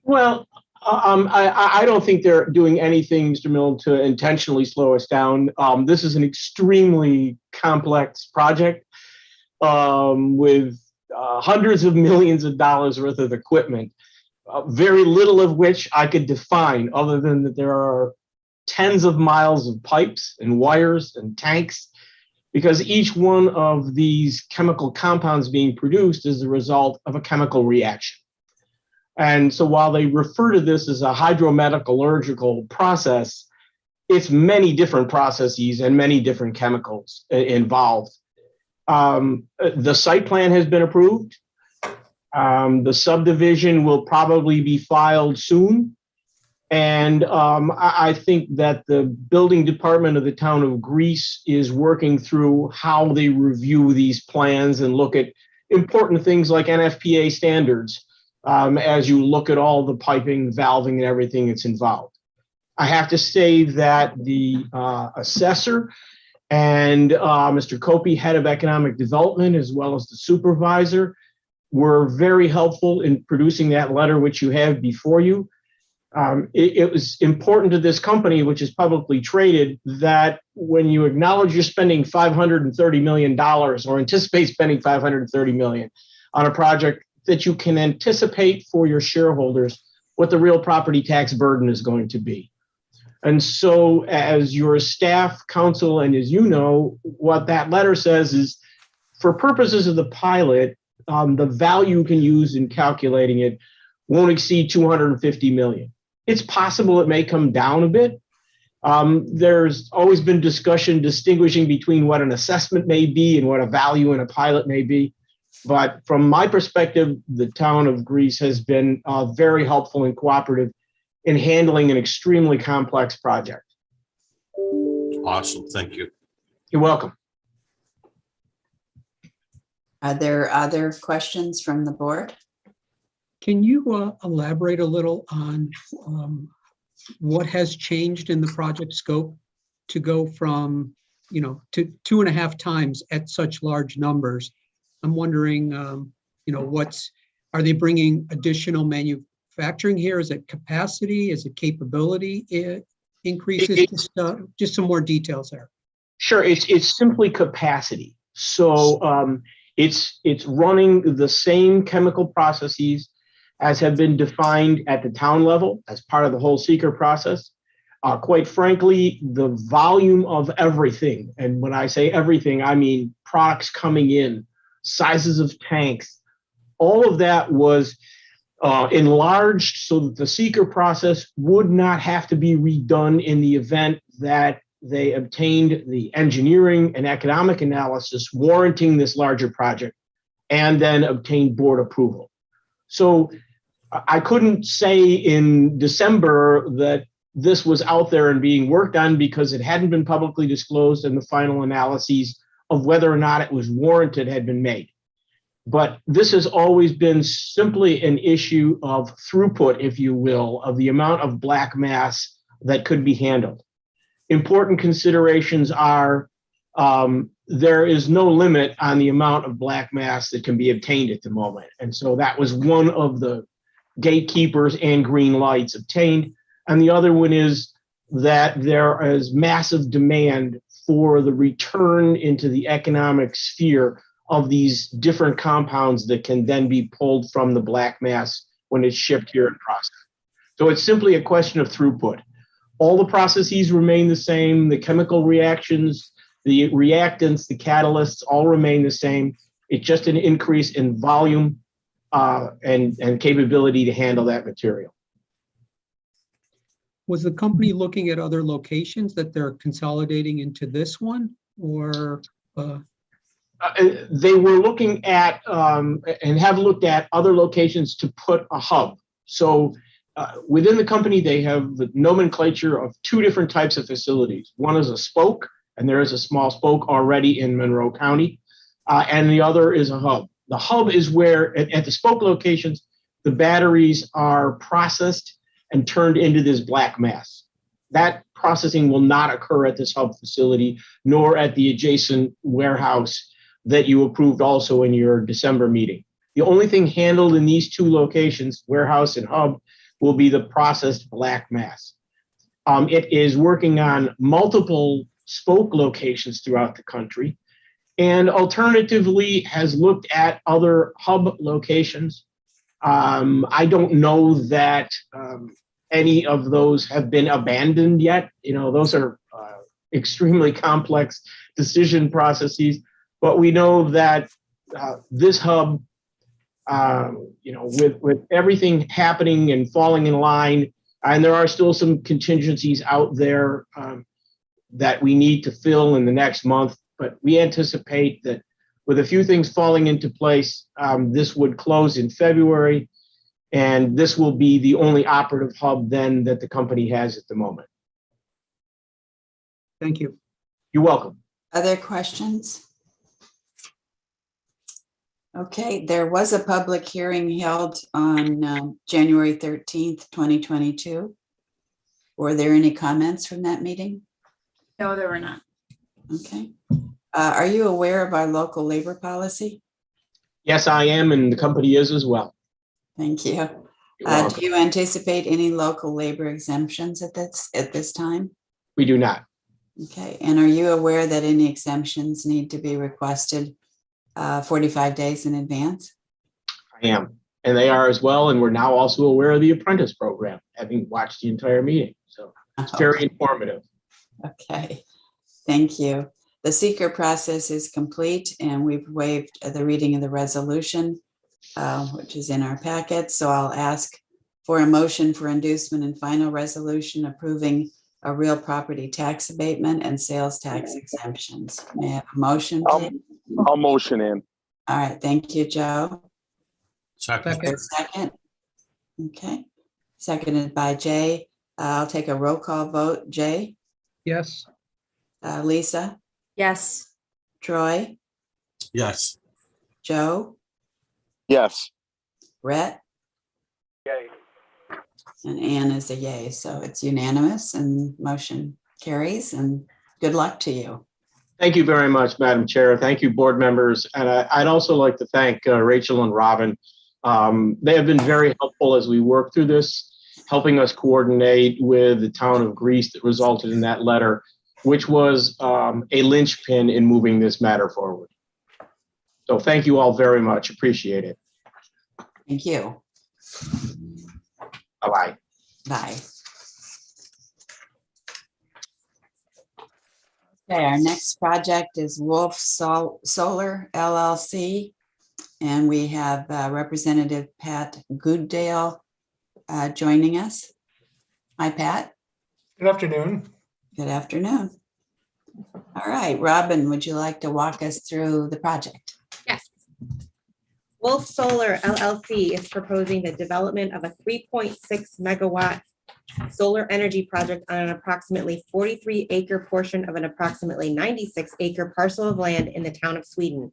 Well, I don't think they're doing anything, Mr. Milne, to intentionally slow us down. This is an extremely complex project with hundreds of millions of dollars worth of equipment, very little of which I could define other than that there are tens of miles of pipes and wires and tanks because each one of these chemical compounds being produced is the result of a chemical reaction. And so while they refer to this as a hydrometallurgical process, it's many different processes and many different chemicals involved. The site plan has been approved. The subdivision will probably be filed soon. And I think that the building department of the town of Greece is working through how they review these plans and look at important things like NFPA standards as you look at all the piping, valving, and everything that's involved. I have to say that the assessor and Mr. Copey, head of economic development, as well as the supervisor, were very helpful in producing that letter, which you have before you. It was important to this company, which is publicly traded, that when you acknowledge you're spending $530 million or anticipate spending $530 million on a project, that you can anticipate for your shareholders what the real property tax burden is going to be. And so as your staff, counsel, and as you know, what that letter says is, for purposes of the pilot, the value you can use in calculating it won't exceed $250 million. It's possible it may come down a bit. There's always been discussion distinguishing between what an assessment may be and what a value in a pilot may be. But from my perspective, the town of Greece has been very helpful and cooperative in handling an extremely complex project. Awesome, thank you. You're welcome. Are there other questions from the board? Can you elaborate a little on what has changed in the project scope to go from, to 2.5 times at such large numbers? I'm wondering, are they bringing additional manufacturing here? Is it capacity? Is it capability increases? Just some more details there. Sure, it's simply capacity. So it's running the same chemical processes as have been defined at the town level as part of the whole seeker process. Quite frankly, the volume of everything, and when I say everything, I mean products coming in, sizes of tanks, all of that was enlarged so that the seeker process would not have to be redone in the event that they obtained the engineering and economic analysis warranting this larger project and then obtained board approval. So I couldn't say in December that this was out there and being worked on because it hadn't been publicly disclosed and the final analyses of whether or not it was warranted had been made. But this has always been simply an issue of throughput, if you will, of the amount of black mass that could be handled. Important considerations are there is no limit on the amount of black mass that can be obtained at the moment. And so that was one of the gatekeepers and green lights obtained. And the other one is that there is massive demand for the return into the economic sphere of these different compounds that can then be pulled from the black mass when it's shipped here and processed. So it's simply a question of throughput. All the processes remain the same. The chemical reactions, the reactants, the catalysts all remain the same. It's just an increase in volume and capability to handle that material. Was the company looking at other locations that they're consolidating into this one, or? They were looking at and have looked at other locations to put a hub. So within the company, they have the nomenclature of 2 different types of facilities. One is a spoke, and there is a small spoke already in Monroe County, and the other is a hub. The hub is where, at the spoke locations, the batteries are processed and turned into this black mass. That processing will not occur at this hub facility, nor at the adjacent warehouse that you approved also in your December meeting. The only thing handled in these 2 locations, warehouse and hub, will be the processed black mass. It is working on multiple spoke locations throughout the country, and alternatively has looked at other hub locations. I don't know that any of those have been abandoned yet. Those are extremely complex decision processes, but we know that this hub, with everything happening and falling in line, and there are still some contingencies out there that we need to fill in the next month, but we anticipate that with a few things falling into place, this would close in February, and this will be the only operative hub then that the company has at the moment. Thank you. You're welcome. Other questions? Okay, there was a public hearing held on January 13th, 2022. Were there any comments from that meeting? No, there were not. Okay. Are you aware of our local labor policy? Yes, I am, and the company is as well. Thank you. You're Do you anticipate any local labor exemptions at this time? We do not. Okay, and are you aware that any exemptions need to be requested 45 days in advance? I am, and they are as well, and we're now also aware of the apprentice program, having watched the entire meeting, so it's very informative. Okay, thank you. The seeker process is complete, and we've waived the reading of the resolution, which is in our packet. So I'll ask for a motion for inducement and final resolution approving a real property tax abatement and sales tax exemptions. May I have a motion, please? I'll motion in. All right, thank you, Joe. Second. Second. Okay, seconded by Jay. I'll take a roll call vote. Jay? Yes. Lisa? Yes. Troy? Yes. Joe? Yes. Rhett? Yay. And Ann is a yay, so it's unanimous and motion carries, and good luck to you. Thank you very much, Madam Chair. Thank you, board members. And I'd also like to thank Rachel and Robin. They have been very helpful as we work through this, helping us coordinate with the town of Greece that resulted in that letter, which was a linchpin in moving this matter forward. So thank you all very much. Appreciate it. Thank you. Bye-bye. Bye. Okay, our next project is Wolf Solar LLC, and we have Representative Pat Gooddale joining us. Hi, Pat. Good afternoon. Good afternoon. All right, Robin, would you like to walk us through the project? Yes. Wolf Solar LLC is proposing the development of a 3.6 megawatt solar energy project on an approximately 43-acre portion of an approximately 96-acre parcel of land in the town of Sweden.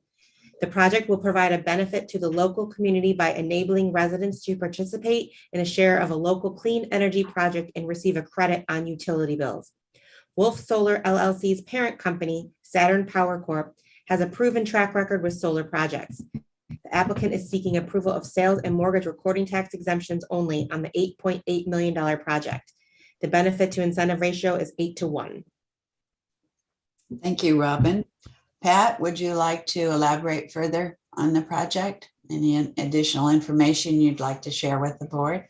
The project will provide a benefit to the local community by enabling residents to participate in a share of a local clean energy project and receive a credit on utility bills. Wolf Solar LLC's parent company, Saturn Power Corp, has a proven track record with solar projects. The applicant is seeking approval of sales and mortgage recording tax exemptions only on the $8.8 million project. The benefit to incentive ratio is 8-to-1. Thank you, Robin. Pat, would you like to elaborate further on the project? Any additional information you'd like to share with the board?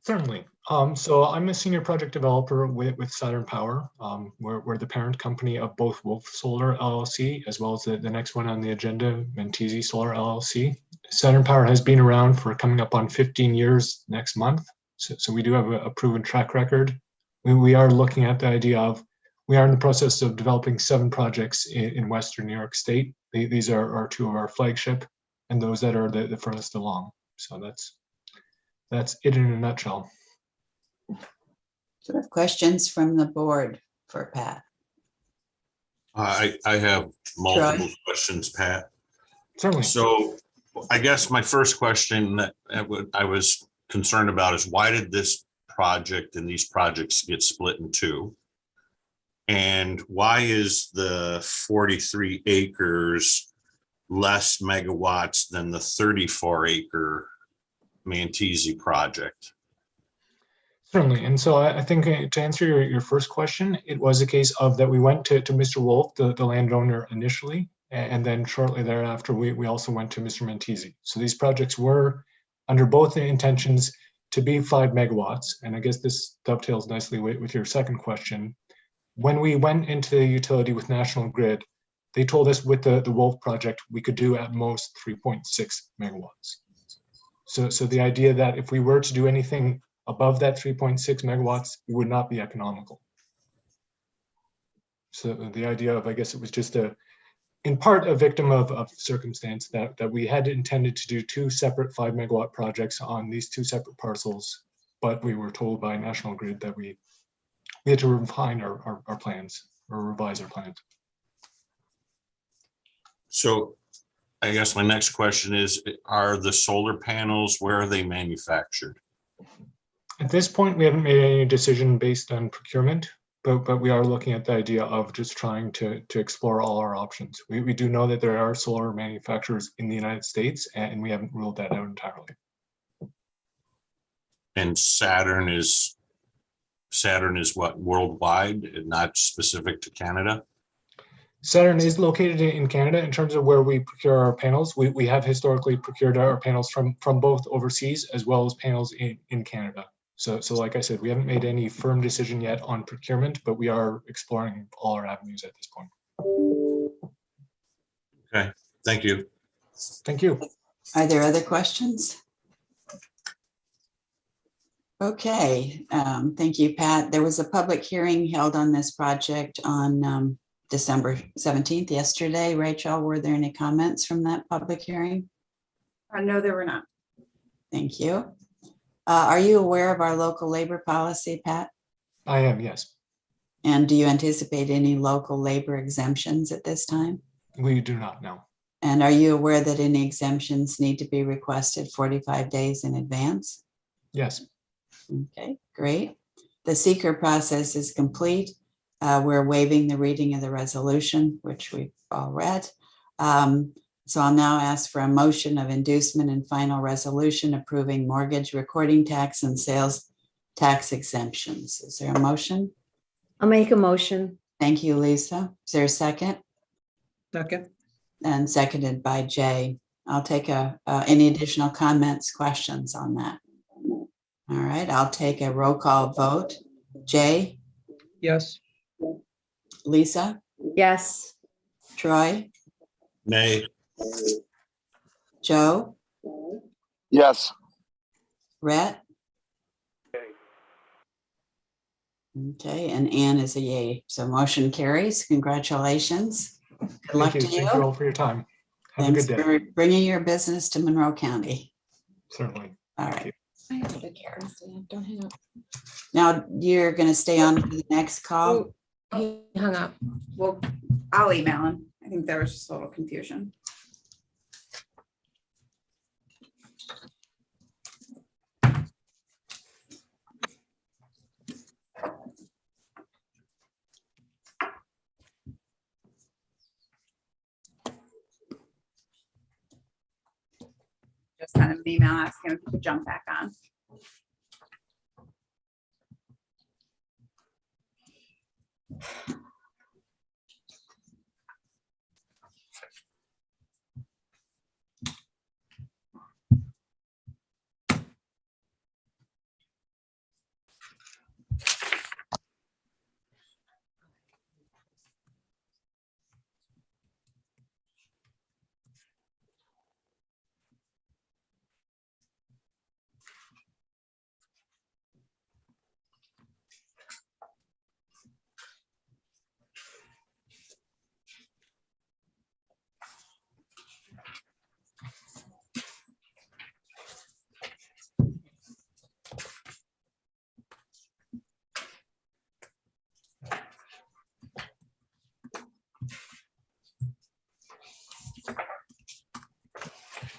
Certainly. So I'm a senior project developer with Saturn Power. We're the parent company of both Wolf Solar LLC, as well as the next one on the agenda, Mentisi Solar LLC. Saturn Power has been around for coming up on 15 years next month. So we do have a proven track record. We are looking at the idea of, we are in the process of developing 7 projects in Western New York State. These are 2 of our flagship and those that are the furthest along. So that's it in a nutshell. Questions from the board for Pat? I have multiple Troy? questions, Pat. Certainly. So I guess my first question that I was concerned about is, why did this project and these projects get split in 2? And why is the 43 acres less megawatts than the 34-acre Mentisi project? Certainly. And so I think to answer your first question, it was a case of that we went to Mr. Wolf, the landowner initially, and then shortly thereafter, we also went to Mr. Mentisi. So these projects were under both the intentions to be 5 megawatts. And I guess this dovetails nicely with your second question. When we went into the utility with National Grid, They told us with the Wolf project, we could do at most 3.6 megawatts. So the idea that if we were to do anything above that 3.6 megawatts, it would not be economical. So the idea of, I guess it was just in part a victim of circumstance that we had intended to do 2 separate 5 megawatt projects on these 2 separate parcels, but we were told by National Grid that we had to refine our plans or revise our plans. So I guess my next question is, are the solar panels, where are they manufactured? At this point, we haven't made any decision based on procurement, but we are looking at the idea of just trying to explore all our options. We do know that there are solar manufacturers in the United States, and we haven't ruled that out entirely. And Saturn is what, worldwide and not specific to Canada? Saturn is located in Canada in terms of where we procure our panels. We have historically procured our panels from both overseas as well as panels in Canada. So like I said, we haven't made any firm decision yet on procurement, but we are exploring all our avenues at this point. Okay, thank you. Thank you. Are there other questions? Okay, thank you, Pat. There was a public hearing held on this project on December 17th, yesterday. Rachel, were there any comments from that public hearing? No, there were not. Thank you. Are you aware of our local labor policy, Pat? I am, yes. And do you anticipate any local labor exemptions at this time? We do not know. And are you aware that any exemptions need to be requested 45 days in advance? Yes. Okay, great. The seeker process is complete. We're waiving the reading of the resolution, which we've all read. So I'll now ask for a motion of inducement and final resolution approving mortgage recording tax and sales tax exemptions. Is there a motion? I'll make a motion. Thank you, Lisa. Is there a second? Second. And seconded by Jay. I'll take any additional comments, questions on that. All right, I'll take a roll call vote. Jay? Yes. Lisa? Yes. Troy? Nay. Joe? Yes. Rhett? Okay, and Ann is a yay. So motion carries. Congratulations. Good luck to you. Thank you all for your time. Have Thanks a good day. for bringing your business to Monroe County. Certainly. All right. I have to care. Don't hang up. Now you're going to stay on for the next call. He hung up. Well, I'll email him. I think there was just a little confusion. Just sent him an email asking if he could jump back on.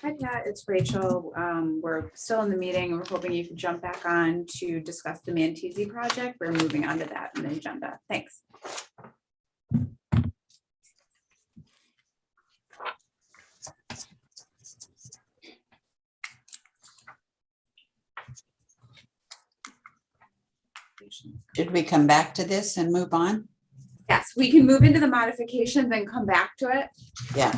Hi, Pat, it's Rachel. We're still in the meeting. We're hoping you can jump back on to discuss the Mantezi project. We're moving on to that in the agenda. Thanks. Did we come back to this and move on? Yes, we can move into the modifications and come back to it. Yeah.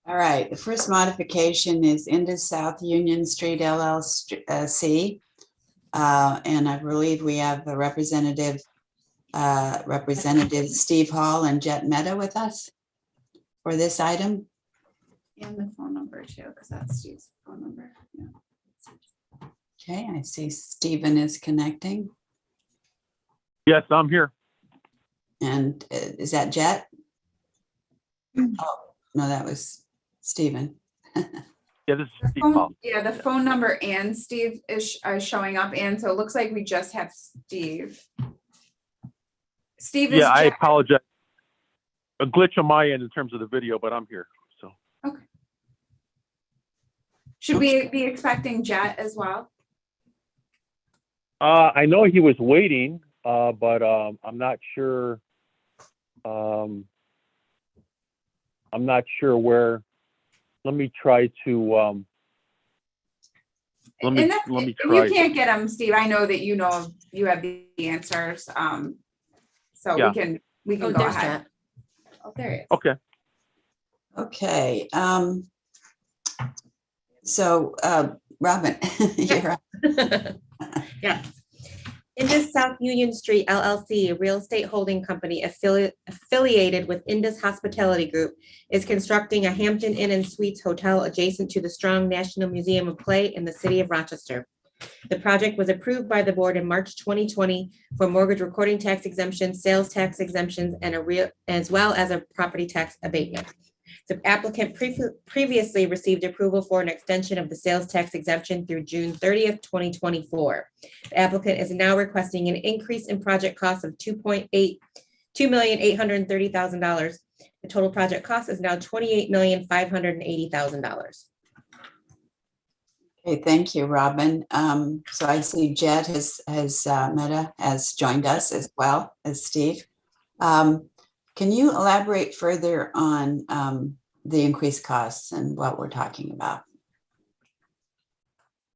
All right, the first modification is into South Union Street LLC. And I believe we have a representative Representative Steve Hall and Jet Meta with us for this item? And the phone number too, because that's Steve's phone number. Yeah. Okay, I see Stephen is connecting. Yes, I'm here. And is that Jet? Oh, no, that was Stephen. Yeah, this is Steve Phone- Hall. Yeah, the phone number and Steve is showing up, and so it looks like we just have Steve. Steve is. Yeah, I Jet. apologize. A glitch on my end in terms of the video, but I'm here. So Okay. Should we be expecting Jet as well? I know he was waiting, but I'm not sure. I'm not sure where. Let me try to. Let me If try. you can't get him, Steve, I know that you know you have the answers. So Yeah. we can go there's ahead. Jet. Oh, there he is. Okay. Okay. So Robin, you're up. Yes. Indus South Union Street LLC, a real estate holding company affiliated with Indus Hospitality Group, is constructing a Hampton Inn and Suites hotel adjacent to the Strong National Museum of Play in the city of Rochester. The project was approved by the board in March 2020 for mortgage recording tax exemptions, sales tax exemptions, and as well as a property tax abatement. The applicant previously received approval for an extension of the sales tax exemption through June 30th, 2024. The applicant is now requesting an increase in project cost of $2,830,000. The total project cost is now $28,580,000. Okay, thank you, Robin. So I see Jet Meta has joined us as well as Steve. Can you elaborate further on the increased costs and what we're talking about?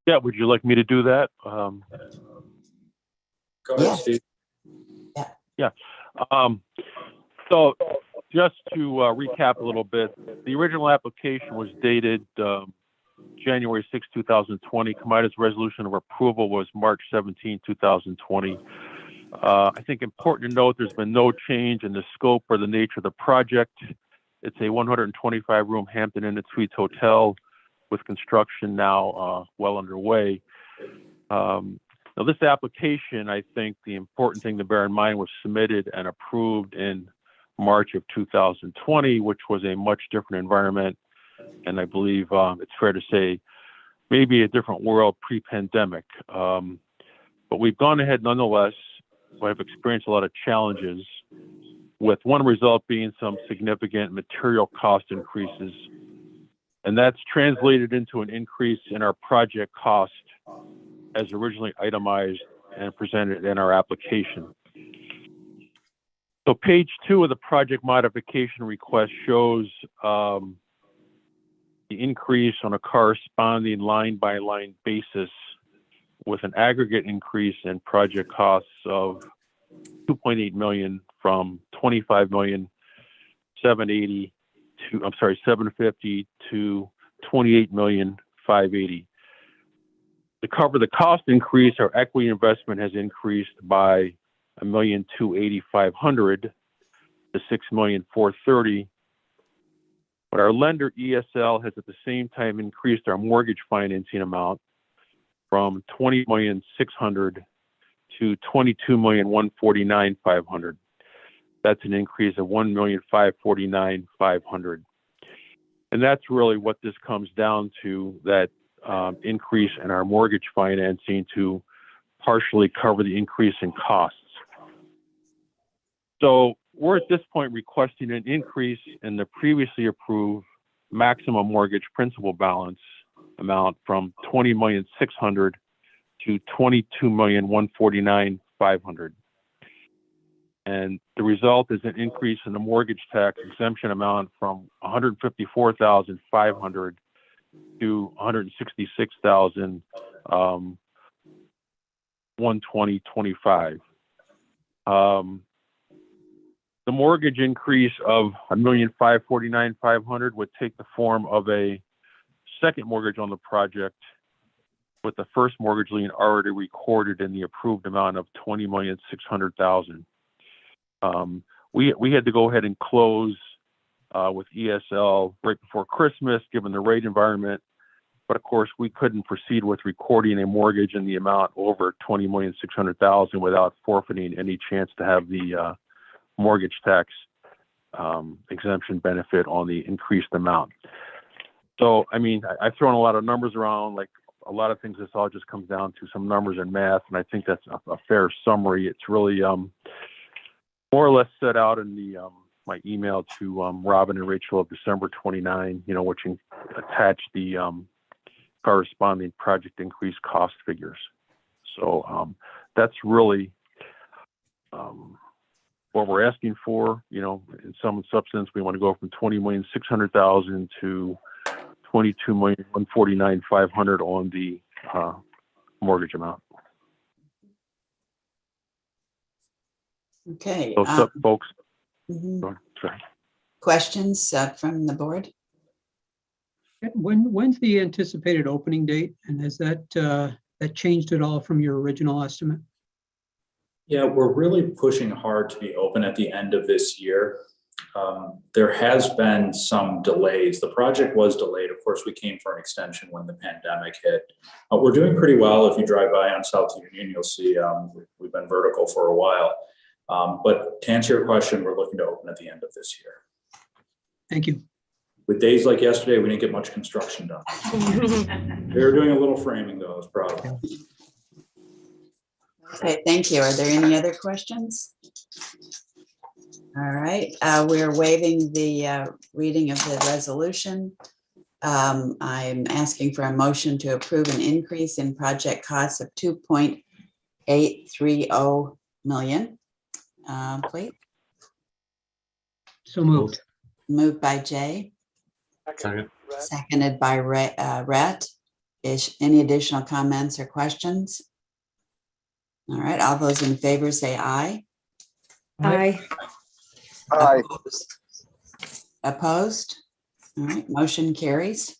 Yeah, would you like me to do that? Go ahead, Steve. Yeah. So just to recap a little bit, the original application was dated January 6, 2020. COMIDA's resolution of approval was March 17, 2020. I think important to note there's been no change in the scope or the nature of the project. It's a 125-room Hampton Inn and Suites hotel with construction now well underway. Now this application, I think the important thing to bear in mind, was submitted and approved in March of 2020, which was a much different environment. And I believe it's fair to say maybe a different world pre-pandemic. But we've gone ahead nonetheless. I've experienced a lot of challenges, with one result being some significant material cost increases. And that's translated into an increase in our project cost as originally itemized and presented in our application. So page 2 of the project modification request shows the increase on a corresponding line-by-line basis, with an aggregate increase in project costs of $2.8 million from $25,750,000 to $28,580,000. To cover the cost increase, our equity investment has increased by $1,285,000 to $6,430,000. But our lender ESL has at the same time increased our mortgage financing amount from $20,600,000 to $22,149,500. That's an increase of $1,549,500. And that's really what this comes down to, that increase in our mortgage financing to partially cover the increase in costs. So we're at this point requesting an increase in the previously approved maximum mortgage principal balance amount from $20,600,000 to $22,149,500. And the result is an increase in the mortgage tax exemption amount from $154,500 to $166,120.25. The mortgage increase of $1,549,500 would take the form of a second mortgage on the project, with the first mortgage lien already recorded in the approved amount of $20,600,000. We had to go ahead and close with ESL right before Christmas, given the rate environment. But of course, we couldn't proceed with recording a mortgage in the amount over $20,600,000 without forfeiting any chance to have the mortgage tax exemption benefit on the increased amount. So, I mean, I've thrown a lot of numbers around, like a lot of things. This all just comes down to some numbers and math, and I think that's a fair summary. It's really more or less set out in the my email to Robin and Rachel of December 29, which attached the corresponding project increase cost figures. So that's really what we're asking for. In some substance, we want to go from $20,600,000 to $22,149,500 on the mortgage amount. Okay. So, what's up, folks? Sorry. Questions from the board? When's the anticipated opening date, and has that changed at all from your original estimate? Yeah, we're really pushing hard to be open at the end of this year. There has been some delays. The project was delayed. Of course, we came for an extension when the pandemic hit. We're doing pretty well. If you drive by on South Union, you'll see we've been vertical for a while. But to answer your question, we're looking to open at the end of this year. Thank you. With days like yesterday, we didn't get much construction done. They were doing a little framing though. I was proud of them. Okay, thank you. Are there any other questions? All right, we're waiving the reading of the resolution. I'm asking for a motion to approve an increase in project costs of $2.830 million. Please. So moved. Moved by Jay. Second. Seconded by Rhett. Is any additional comments or questions? All right, all those in favor say aye. Aye. Aye. Opposed? All right, motion carries.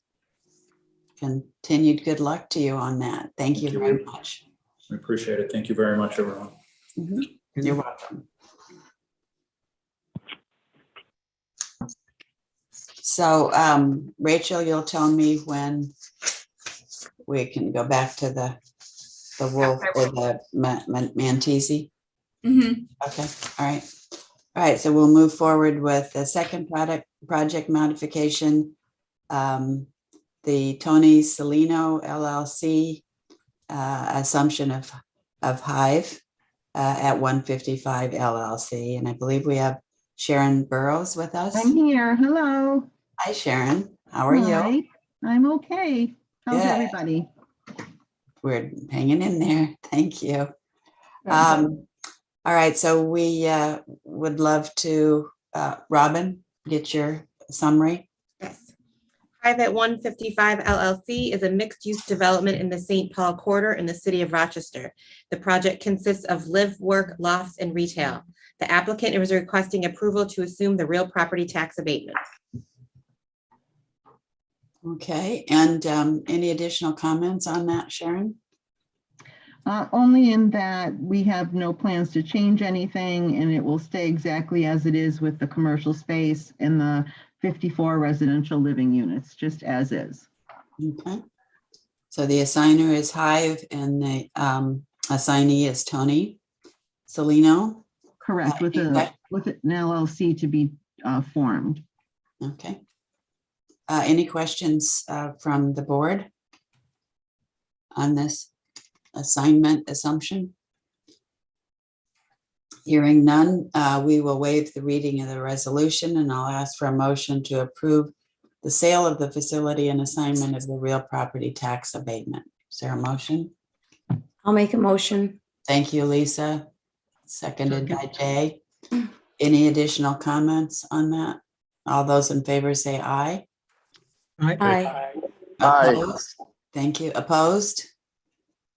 Continued good luck to you on that. Thank you very much. We appreciate it. Thank you very much, everyone. You're welcome. So Rachel, you'll tell me when we can go back to the wolf or the Mantisi. Okay, all right. All right, so we'll move forward with the second project modification. The Tony Celino LLC assumption of Hive at 155 LLC. And I believe we have Sharon Burrows with us. I'm here. Hello. Hi, Sharon. How are you? I'm okay. How's Good. everybody? We're hanging in there. Thank you. All right, so we would love to, Robin, get your summary. Yes. Hive at 155 LLC is a mixed-use development in the St. Paul quarter in the city of Rochester. The project consists of live, work, lofts, and retail. The applicant is requesting approval to assume the real property tax abatement. Okay, and any additional comments on that, Sharon? Only in that we have no plans to change anything, and it will stay exactly as it is with the commercial space and the 54 residential living units, just as is. Okay. So the assigner is Hive and the assignee is Tony Celino. Correct, with an LLC to be formed. Okay. Any questions from the board on this assignment assumption? Hearing none, we will waive the reading of the resolution, and I'll ask for a motion to approve the sale of the facility and assignment of the real property tax abatement. Is there a motion? I'll make a motion. Thank you, Lisa. Seconded by Jay. Any additional comments on that? All those in favor say aye. Aye. Opposed? Thank you. Opposed?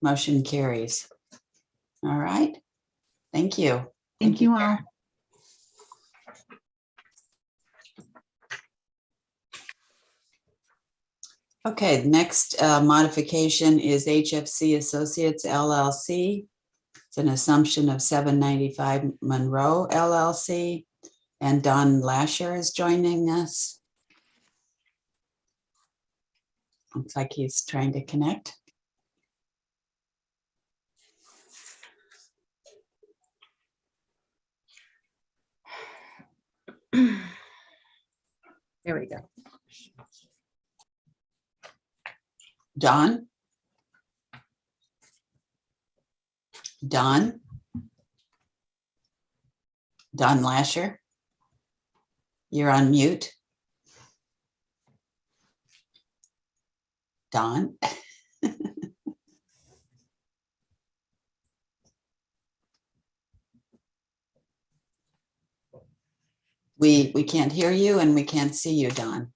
Motion carries. All right. Thank you. Thank you all. Okay, the next modification is HFC Associates LLC. It's an assumption of 795 Monroe LLC. And Don Lasher is joining us. Looks like he's trying to connect. There we go. Don? Don? Don Lasher? You're on mute. Don? We can't hear you and we can't see you, Don.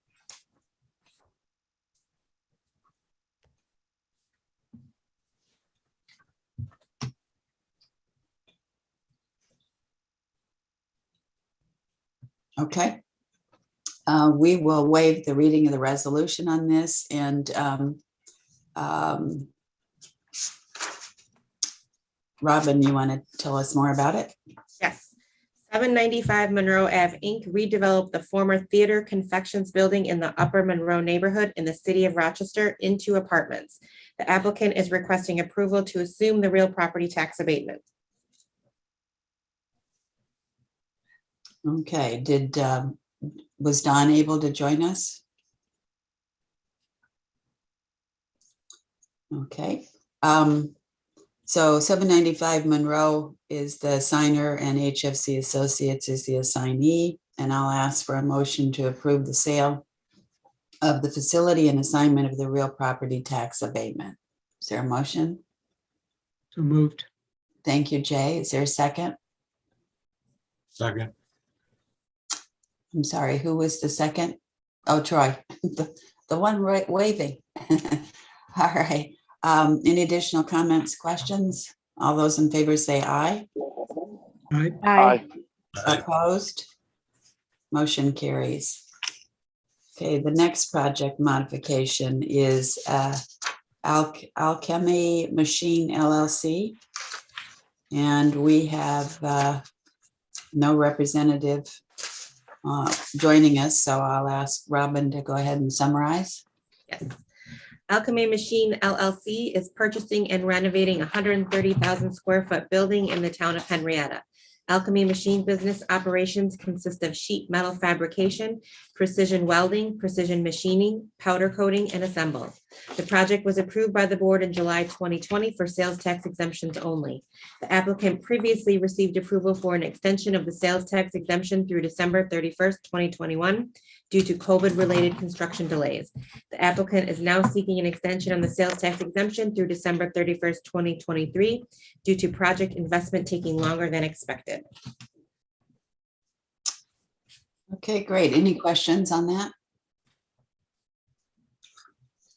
Okay. We will waive the reading of the resolution on this, and Robin, you want to tell us more about it? Yes. 795 Monroe Ave Inc. redeveloped the former Theater Confections building in the Upper Monroe neighborhood in the city of Rochester into apartments. The applicant is requesting approval to assume the real property tax abatement. Okay, was Don able to join us? Okay. So 795 Monroe is the signer and HFC Associates is the assignee. And I'll ask for a motion to approve the sale of the facility and assignment of the real property tax abatement. Is there a motion? So moved. Thank you, Jay. Is there a second? Second. I'm sorry, who was the second? Oh, Troy, the one right waving. All right. Any additional comments, questions? All those in favor say aye. Aye. Aye. Opposed? Motion carries. Okay, the next project modification is Alchemy Machine LLC. And we have no representative joining us, so I'll ask Robin to go ahead and summarize. Yes. Alchemy Machine LLC is purchasing and renovating a 130,000 square foot building in the town of Henrietta. Alchemy Machine business operations consist of sheet metal fabrication, precision welding, precision machining, powder coating, and assemble. The project was approved by the board in July 2020 for sales tax exemptions only. The applicant previously received approval for an extension of the sales tax exemption through December 31st, 2021 due to COVID-related construction delays. The applicant is now seeking an extension on the sales tax exemption through December 31st, 2023 due to project investment taking longer than expected. Okay, great. Any questions on that?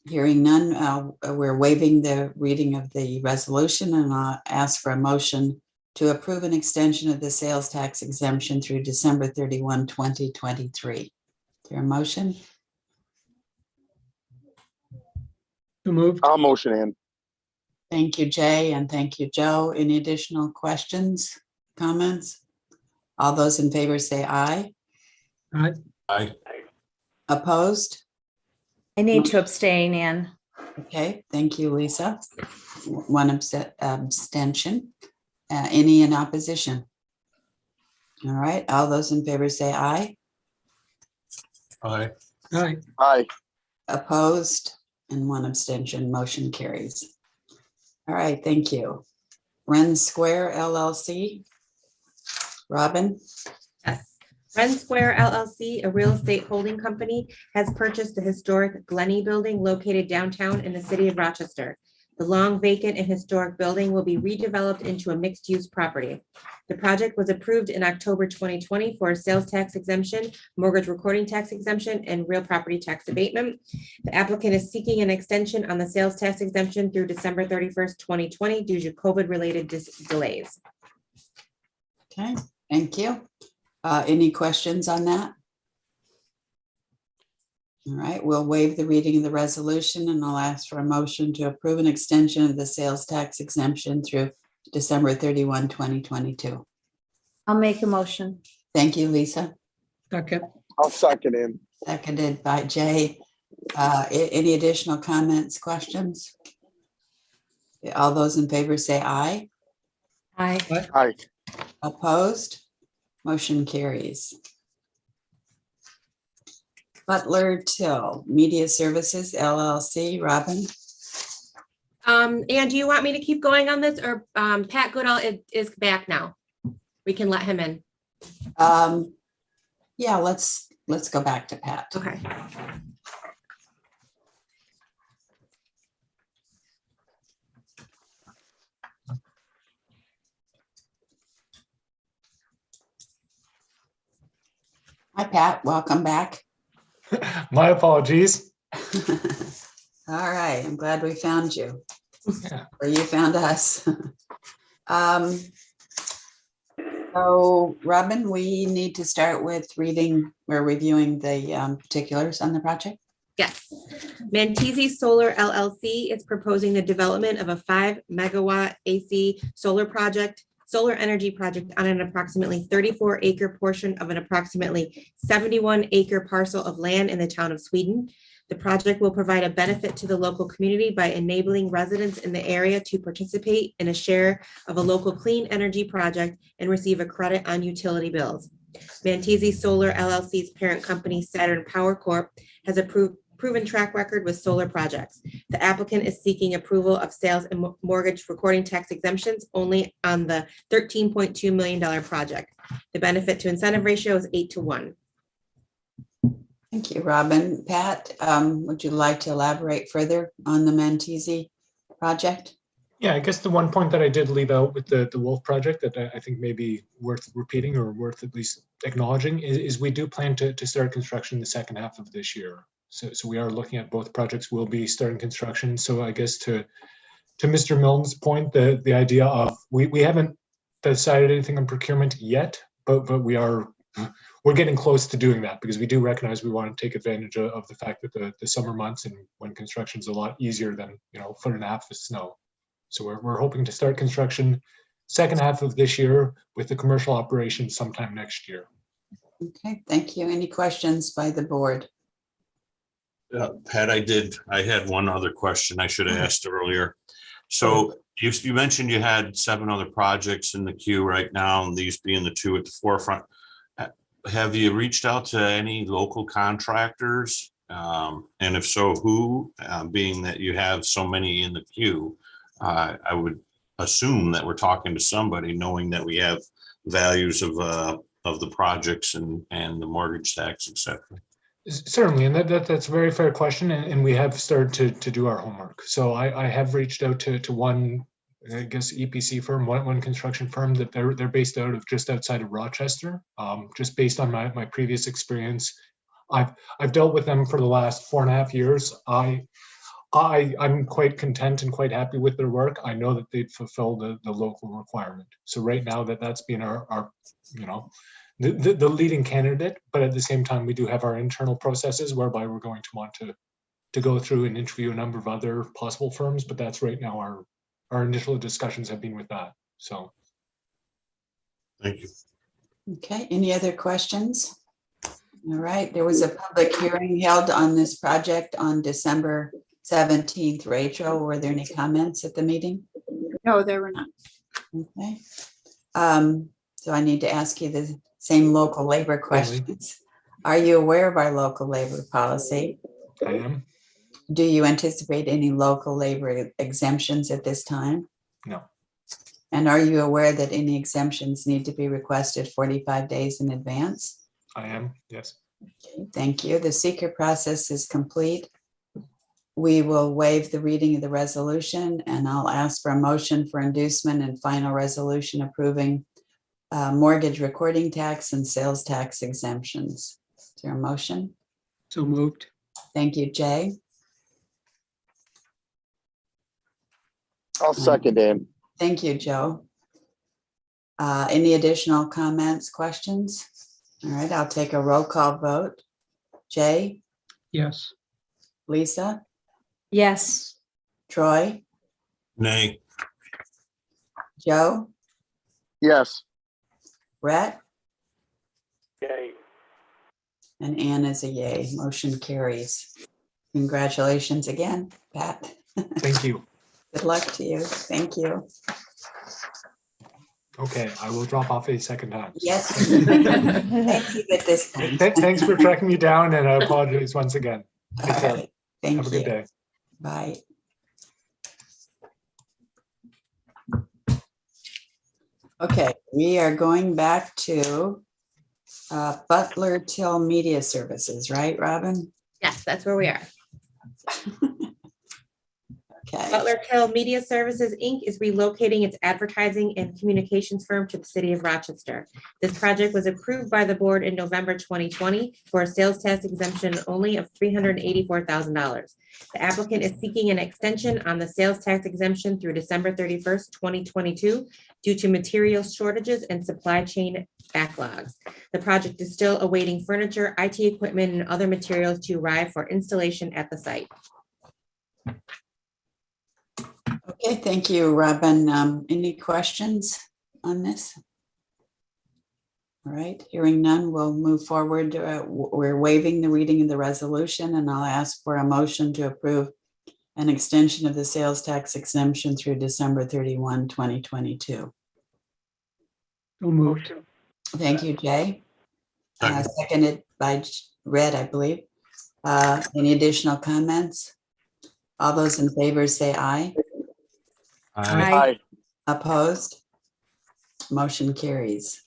Hearing none, we're waiving the reading of the resolution, and I'll ask for a motion to approve an extension of the sales tax exemption through December 31, 2023. Is there a motion? So moved. I'll motion in. Thank you, Jay, and thank you, Joe. Any additional questions, comments? All those in favor say aye. Aye. Aye. Opposed? I need to abstain, Ann. Okay, thank you, Lisa. One abstention. Any in opposition? All right, all those in favor say aye. Aye. Aye. Aye. Opposed, and one abstention. Motion carries. All right, thank you. Wren Square LLC. Robin? Yes. Ren Square LLC, a real estate holding company, has purchased the historic Glenny building located downtown in the city of Rochester. The long vacant and historic building will be redeveloped into a mixed-use property. The project was approved in October 2020 for a sales tax exemption, mortgage recording tax exemption, and real property tax abatement. The applicant is seeking an extension on the sales tax exemption through December 31st, 2020 due to COVID-related delays. Okay, thank you. Any questions on that? All right, we'll waive the reading of the resolution, and I'll ask for a motion to approve an extension of the sales tax exemption through December 31, 2022. I'll make a motion. Thank you, Lisa. Second. I'll second him. Seconded by Jay. Any additional comments, questions? All those in favor say aye. Aye. Aye. Opposed? Motion carries. Butler Till Media Services LLC, Robin. And do you want me to keep going on this, or Pat Goodall is back now? We can let him in. Yeah, let's go back to Pat. Okay. Hi, Pat. Welcome back. My apologies. All right. I'm glad we found you. Yeah. Or you found us. So, Robin, we need to start with reviewing the particulars on the project. Yes. Mantisi Solar LLC is proposing the development of a 5 megawatt AC solar energy project on an approximately 34 acre portion of an approximately 71 acre parcel of land in the town of Sweden. The project will provide a benefit to the local community by enabling residents in the area to participate in a share of a local clean energy project and receive a credit on utility bills. Mantisi Solar LLC's parent company, Saturn Power Corp, has a proven track record with solar projects. The applicant is seeking approval of sales and mortgage recording tax exemptions only on the $13.2 million project. The benefit to incentive ratio is 8-to-1. Thank you, Robin. Pat, would you like to elaborate further on the Mantisi project? Yeah, I guess the one point that I did leave out with the Wolf project that I think may be worth repeating or worth at least acknowledging is we do plan to start construction the second half of this year. So we are looking at both projects will be starting construction. So I guess to Mr. Milton's point, the idea of we haven't decided anything on procurement yet, but we're getting close to doing that because we do recognize we want to take advantage of the fact that the summer months and when construction is a lot easier than a foot and a half of snow. So we're hoping to start construction second half of this year with the commercial operation sometime next year. Okay, thank you. Any questions by the board? Pat, I had one other question I should have asked earlier. So you mentioned you had 7 other projects in the queue right now, and these being the 2 at the forefront. Have you reached out to any local contractors? And if so, who, being that you have so many in the queue, I would assume that we're talking to somebody, knowing that we have values of the projects and the mortgage tax, et cetera. Certainly, and that's a very fair question, and we have started to do our homework. So I have reached out to one, I guess, EPC firm, one construction firm that they're based out of just outside of Rochester. Just based on my previous experience, I've dealt with them for the last 4.5 years. I'm quite content and quite happy with their work. I know that they'd fulfill the local requirement. So right now that's been our the leading candidate, but at the same time, we do have our internal processes whereby we're going to want to go through and interview a number of other possible firms, but that's right now our initial discussions have been with that. So. Thank you. Okay, any other questions? All right, there was a public hearing held on this project on December 17th. Rachel, were there any comments at the meeting? No, there were not. Okay. So I need to ask you the same local labor questions. Are you aware of our local labor policy? I am. Do you anticipate any local labor exemptions at this time? No. And are you aware that any exemptions need to be requested 45 days in advance? I am, yes. Okay, thank you. The seeker process is complete. We will waive the reading of the resolution, and I'll ask for a motion for inducement and final resolution approving mortgage recording tax and sales tax exemptions. Is there a motion? So moved. Thank you, Jay. I'll second him. Thank you, Joe. Any additional comments, questions? All right, I'll take a roll call vote. Jay? Yes. Lisa? Yes. Troy? Nay. Joe, Yes. Brett, Yay. and Ann is a yay. Motion carries. Congratulations again, Pat. Thank you. Good luck to you. Thank you. Okay, I will drop off a second time. Yes. Thank you at this point. Thanks for tracking me down, and I apologize once again. Take care. Right. Thank Have a good you. day. Bye. Okay, we are going back to Butler Till Media Services, right, Robin? Yes, that's where we are. Okay. Butler Till Media Services, Inc. is relocating its advertising and communications firm to the city of Rochester. This project was approved by the board in November 2020 for a sales tax exemption only of $384,000. The applicant is seeking an extension on the sales tax exemption through December 31st, 2022, due to material shortages and supply chain backlogs. The project is still awaiting furniture, IT equipment, and other materials to arrive for installation at the site. Okay, thank you, Robin. Any questions on this? All right, hearing none, we'll move forward. We're waiving the reading of the resolution, and I'll ask for a motion to approve an extension of the sales tax exemption through December 31, 2022. So moved. Thank you, Jay. Second. Seconded by Red, I believe. Any additional comments? All those in favor say aye. Aye. Opposed? Motion carries.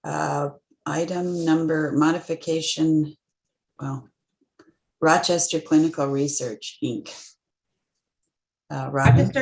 Item number modification, well, Rochester Clinical Research, Inc. Robin?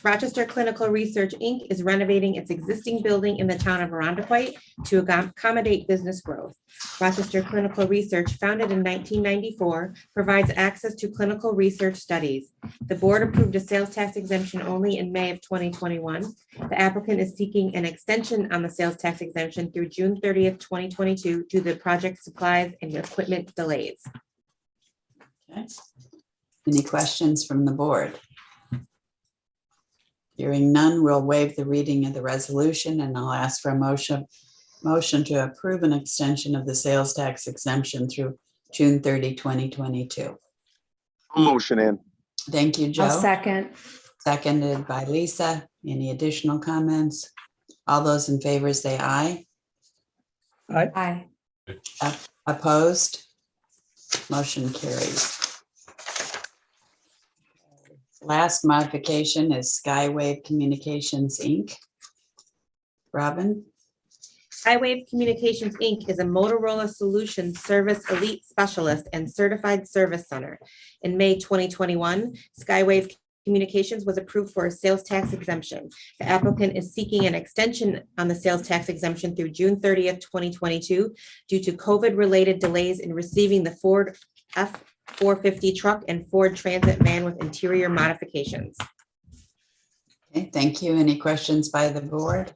Rochester Clinical Research, Inc. is renovating its existing building in the town of Arundequite to accommodate business growth. Rochester Clinical Research, founded in 1994, provides access to clinical research studies. The board approved a sales tax exemption only in May of 2021. The applicant is seeking an extension on the sales tax exemption through June 30th, 2022, due to the project supplies and equipment delays. Okay. Any questions from the board? Hearing none, we'll waive the reading of the resolution, and I'll ask for a motion to approve an extension of the sales tax exemption through June 30, 2022. Motion in. Thank you, Joe. I'll second. Seconded by Lisa. Any additional comments? All those in favor say aye. Aye. Opposed? Motion carries. Last modification is Skywave Communications Inc. Robin? Skywave Communications Inc. is a Motorola Solutions Service Elite Specialist and Certified Service Center. In May 2021, Skywave Communications was approved for a sales tax exemption. The applicant is seeking an extension on the sales tax exemption through June 30th, 2022, due to COVID-related delays in receiving the Ford F-450 truck and Ford Transit van with interior modifications. Okay, thank you. Any questions by the board?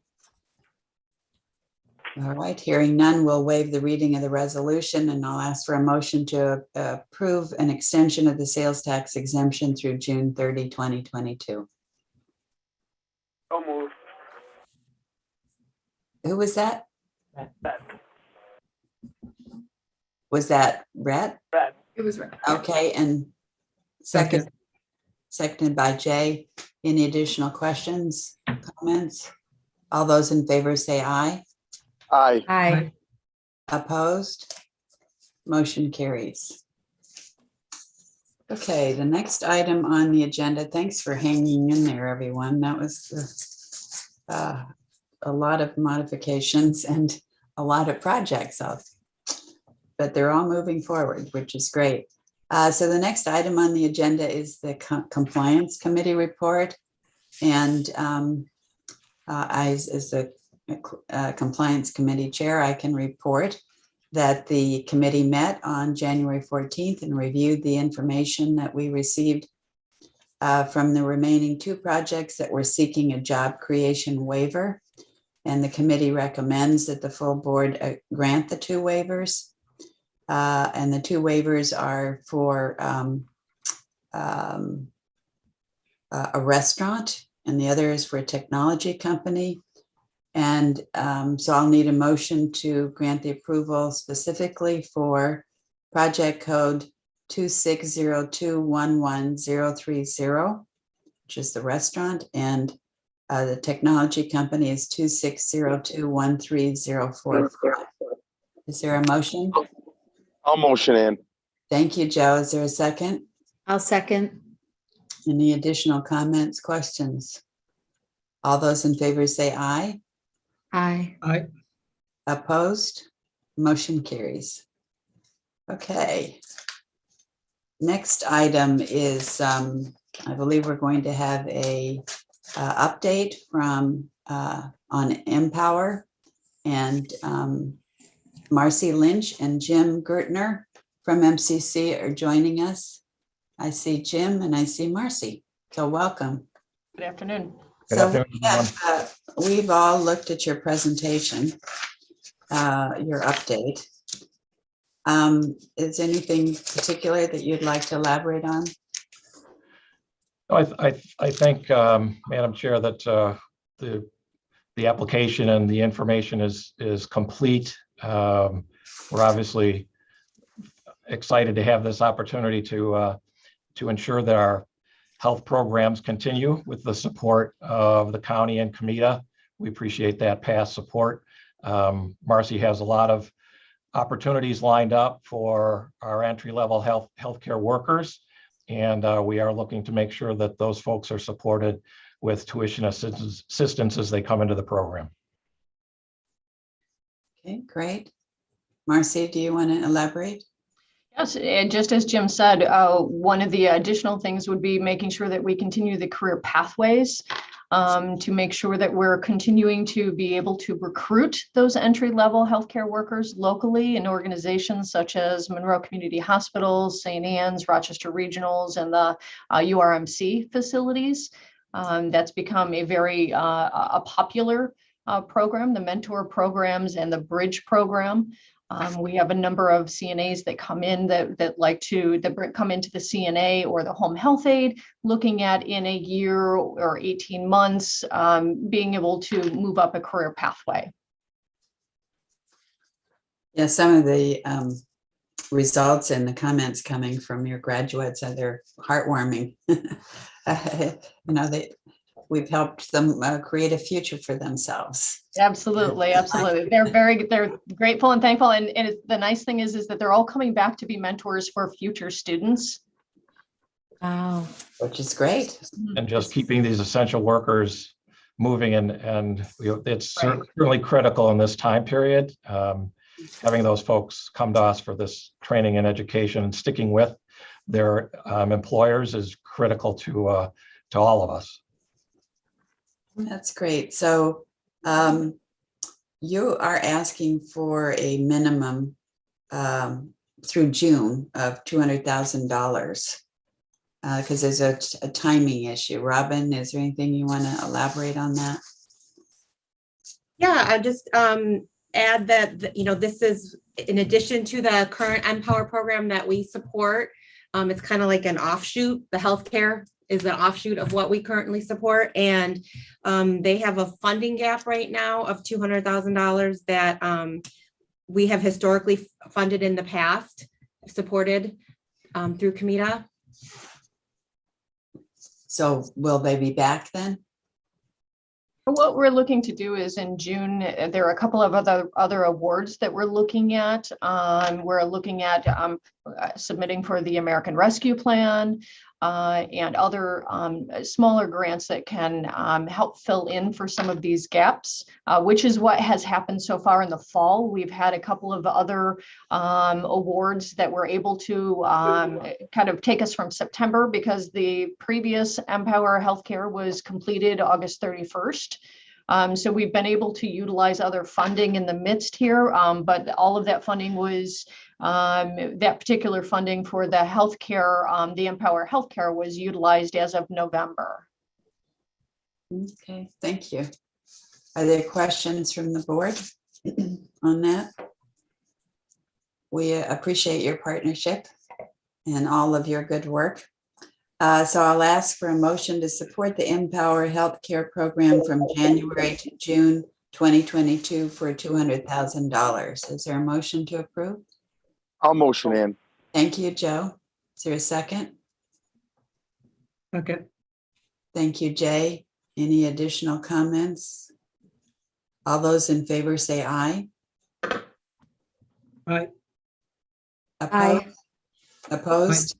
All right, hearing none, we'll waive the reading of the resolution, and I'll ask for a motion to approve an extension of the sales tax exemption through June 30, 2022. So moved. Who was that? Was that Brett? It was right. Okay, and seconded by Jay. Any additional questions, comments? All those in favor say aye. Aye. Aye. Opposed? Motion carries. Okay, the next item on the agenda, thanks for hanging in there, everyone. That was a lot of modifications and a lot of projects out, but they're all moving forward, which is great. So the next item on the agenda is the Compliance Committee report. And as the Compliance Committee Chair, I can report that the committee met on January 14th and reviewed the information that we received from the remaining two projects that were seeking a job creation waiver. And the committee recommends that the full board grant the two waivers. And the two waivers are for a restaurant and the other is for a technology company. And so I'll need a motion to grant the approval specifically for project code 260211030, which is the restaurant, and the technology company is 260213045. Is there a motion? I'll motion in. Thank you, Joe. Is there a second? I'll second. Any additional comments, questions? All those in favor say aye. Aye. Aye. Opposed? Motion carries. Okay. Next item is, I believe we're going to have a update from on Empower, and Marcy Lynch and Jim Gertner from MCC are joining us. I see Jim and I see Marcy, so welcome. Good afternoon. So we've all looked at your presentation, your update. Is anything particular that you'd like to elaborate on? I think, Madam Chair, that the application and the information is complete. We're obviously excited to have this opportunity to ensure that our health programs continue with the support of the county and COMIDA. We appreciate that past support. Marcy has a lot of opportunities lined up for our entry-level healthcare workers, and we are looking to make sure that those folks are supported with tuition assistance as they come into the program. Okay, great. Marcy, do you want to elaborate? Yes, and just as Jim said, one of the additional things would be making sure that we continue the career pathways to make sure that we're continuing to be able to recruit those entry-level healthcare workers locally in organizations such as Monroe Community Hospitals, St. Anne's, Rochester Regionals, and the URMC facilities. That's become a very popular program, the mentor programs and the bridge program. We have a number of CNAs that come in that come into the CNA or the home health aide, looking at in a year or 18 months, being able to move up a career pathway. Yeah, some of the results and the comments coming from your graduates they're heartwarming. We've helped them create a future for themselves. Absolutely, absolutely. They're grateful and thankful, and the nice thing is that they're all coming back to be mentors for future students. Wow, which is great. And just keeping these essential workers moving, and it's certainly critical in this time period. Having those folks come to us for this training and education and sticking with their employers is critical to all of us. That's great. So you are asking for a minimum through June of $200,000 because there's a timing issue. Robin, is there anything you want to elaborate on that? Yeah, I just add that, this is in addition to the current Empower program that we support. It's kind of like an offshoot. The healthcare is an offshoot of what we currently support. And they have a funding gap right now of $200,000 that we have historically funded in the past, supported through COMIDA. So will they be back then? What we're looking to do is in June, there are a couple of other awards that we're looking at. We're looking at submitting for the American Rescue Plan and other smaller grants that can help fill in for some of these gaps, which is what has happened so far in the fall. We've had a couple of other awards that were able to kind of take us from September, because the previous Empower Healthcare was completed August 31st. So we've been able to utilize other funding in the midst here, but all of that funding was that particular funding for the healthcare, the Empower Healthcare was utilized as of November. Okay, thank you. Are there questions from the board on that? We appreciate your partnership and all of your good work. So I'll ask for a motion to support the Empower Healthcare Program from January to June 2022 for $200,000. Is there a motion to approve? I'll motion in. Thank you, Joe. Is there a second? Okay. Thank you, Jay. Any additional comments? All those in favor say aye. Aye. Opposed? Opposed?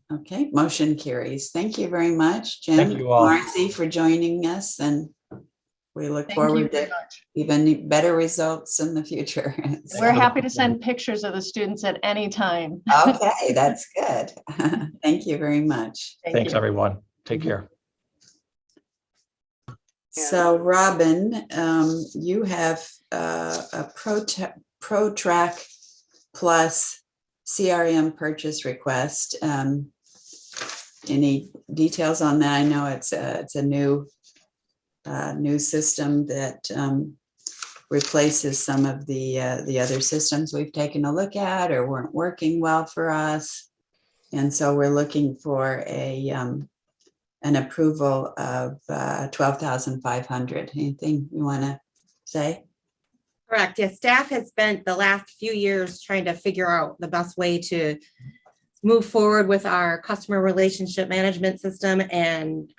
Okay, motion carries. Thank you very much, Jim. Thank you all. Marcy, for joining us, and we look Thank you forward very to much. even better results in the future. We're happy to send pictures of the students at any time. Okay, that's good. Thank you very much. Thanks, everyone. Take care. So Robin, you have a ProTrack Plus CRM purchase request. Any details on that? I know it's a new system that replaces some of the other systems we've taken a look at or weren't working well for us. And so we're looking for an approval of $12,500. Anything you want to say? Correct. Yes, staff has spent the last few years trying to figure out the best way to move forward with our customer relationship management system. And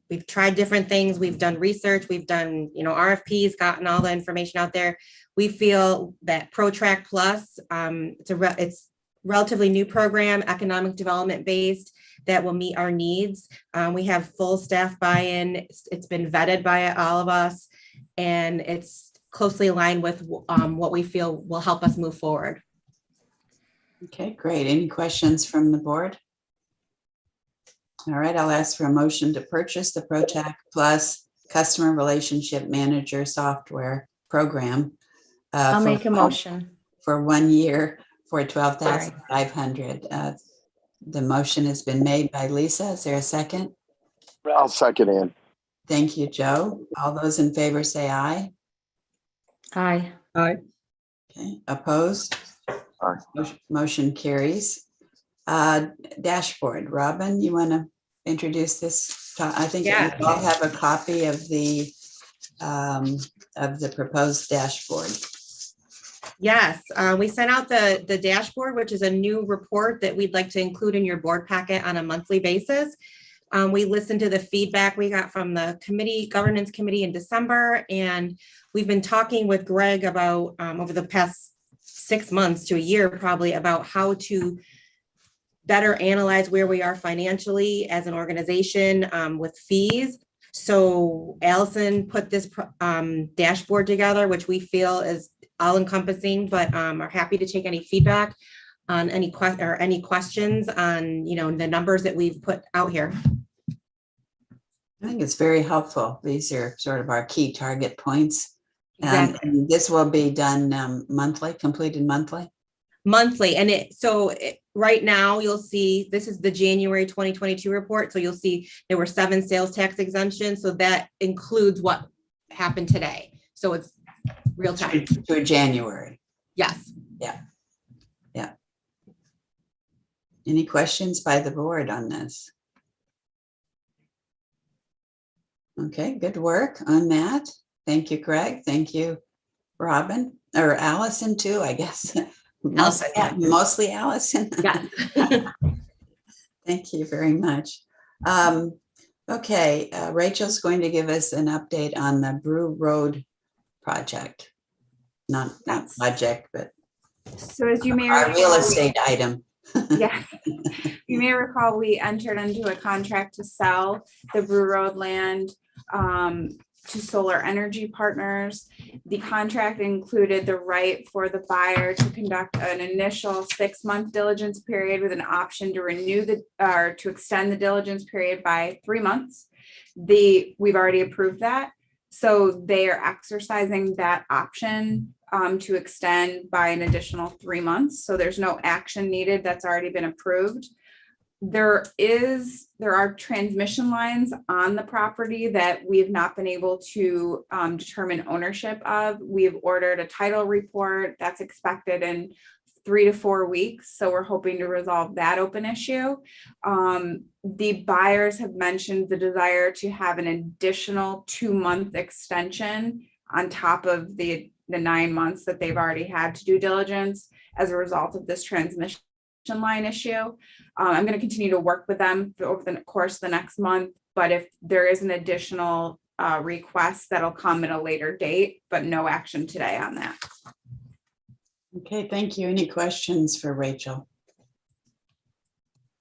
we've tried different things. We've done research. We've done, RFPs, gotten all the information out there. We feel that ProTrack Plus, it's relatively new program, economic development based, that will meet our needs. We have full staff buy-in. It's been vetted by all of us, and it's closely aligned with what we feel will help us move forward. Okay, great. Any questions from the board? All right, I'll ask for a motion to purchase the ProTrack Plus Customer Relationship Manager software program. I'll make a motion. For 1 year for $12,500. The motion has been made by Lisa. Is there a second? I'll second in. Thank you, Joe. All those in favor say aye. Aye. Aye. Okay, opposed? Aye. Motion carries. Dashboard, Robin, you want to introduce this? I think Yeah. we all have a copy of the proposed dashboard. Yes, we sent out the dashboard, which is a new report that we'd like to include in your board packet on a monthly basis. We listened to the feedback we got from the governance committee in December, and we've been talking with Greg about over the past 6 months to a year probably about how to better analyze where we are financially as an organization with fees. So Allison put this dashboard together, which we feel is all encompassing, but are happy to take any feedback on any questions on the numbers that we've put out here. I think it's very helpful. These are sort of our key target points. Exactly. And this will be done monthly, completed monthly? Monthly. And right now you'll see, this is the January 2022 report. So you'll see there were 7 sales tax exemptions. So that includes what happened today. So it's real time. Through January. Yes. Yeah. Yeah. Any questions by the board on this? Okay, good work on that. Thank you, Greg. Thank you, Robin, or Allison too, I guess. Mostly Allison. Yeah. Thank you very much. Okay, Rachel's going to give us an update on the Brew Road project. Not project, but So as you may our real recall, estate item. Yeah, you may recall we entered into a contract to sell the Brew Road land to Solar Energy Partners. The contract included the right for the buyer to conduct an initial 6-month diligence period with an option to renew to extend the diligence period by 3 months. We've already approved that. So they are exercising that option to extend by an additional 3 months. So there's no action needed. That's already been approved. There are transmission lines on the property that we have not been able to determine ownership of. We have ordered a title report that's expected in 3 to 4 weeks. So we're hoping to resolve that open issue. The buyers have mentioned the desire to have an additional 2-month extension on top of the 9 months that they've already had to due diligence as a result of this transmission line issue. I'm going to continue to work with them over the course of the next month, but if there is an additional request, that'll come at a later date, but no action today on that. Okay, thank you. Any questions for Rachel?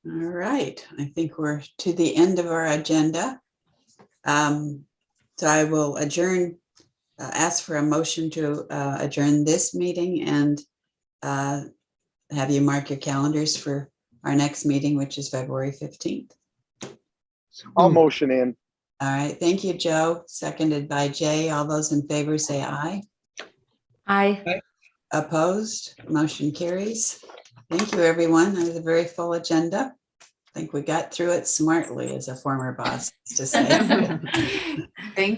All right, I think we're to the end of our agenda. So I will adjourn, ask for a motion to adjourn this meeting and have you mark your calendars for our next meeting, which is February 15th. I'll motion in. All right, thank you, Joe. Seconded by Jay. All those in favor say aye. Aye. Opposed? Motion carries. Thank you, everyone. That was a very full agenda. I think we got through it smartly, as a former boss used to say. Thank you.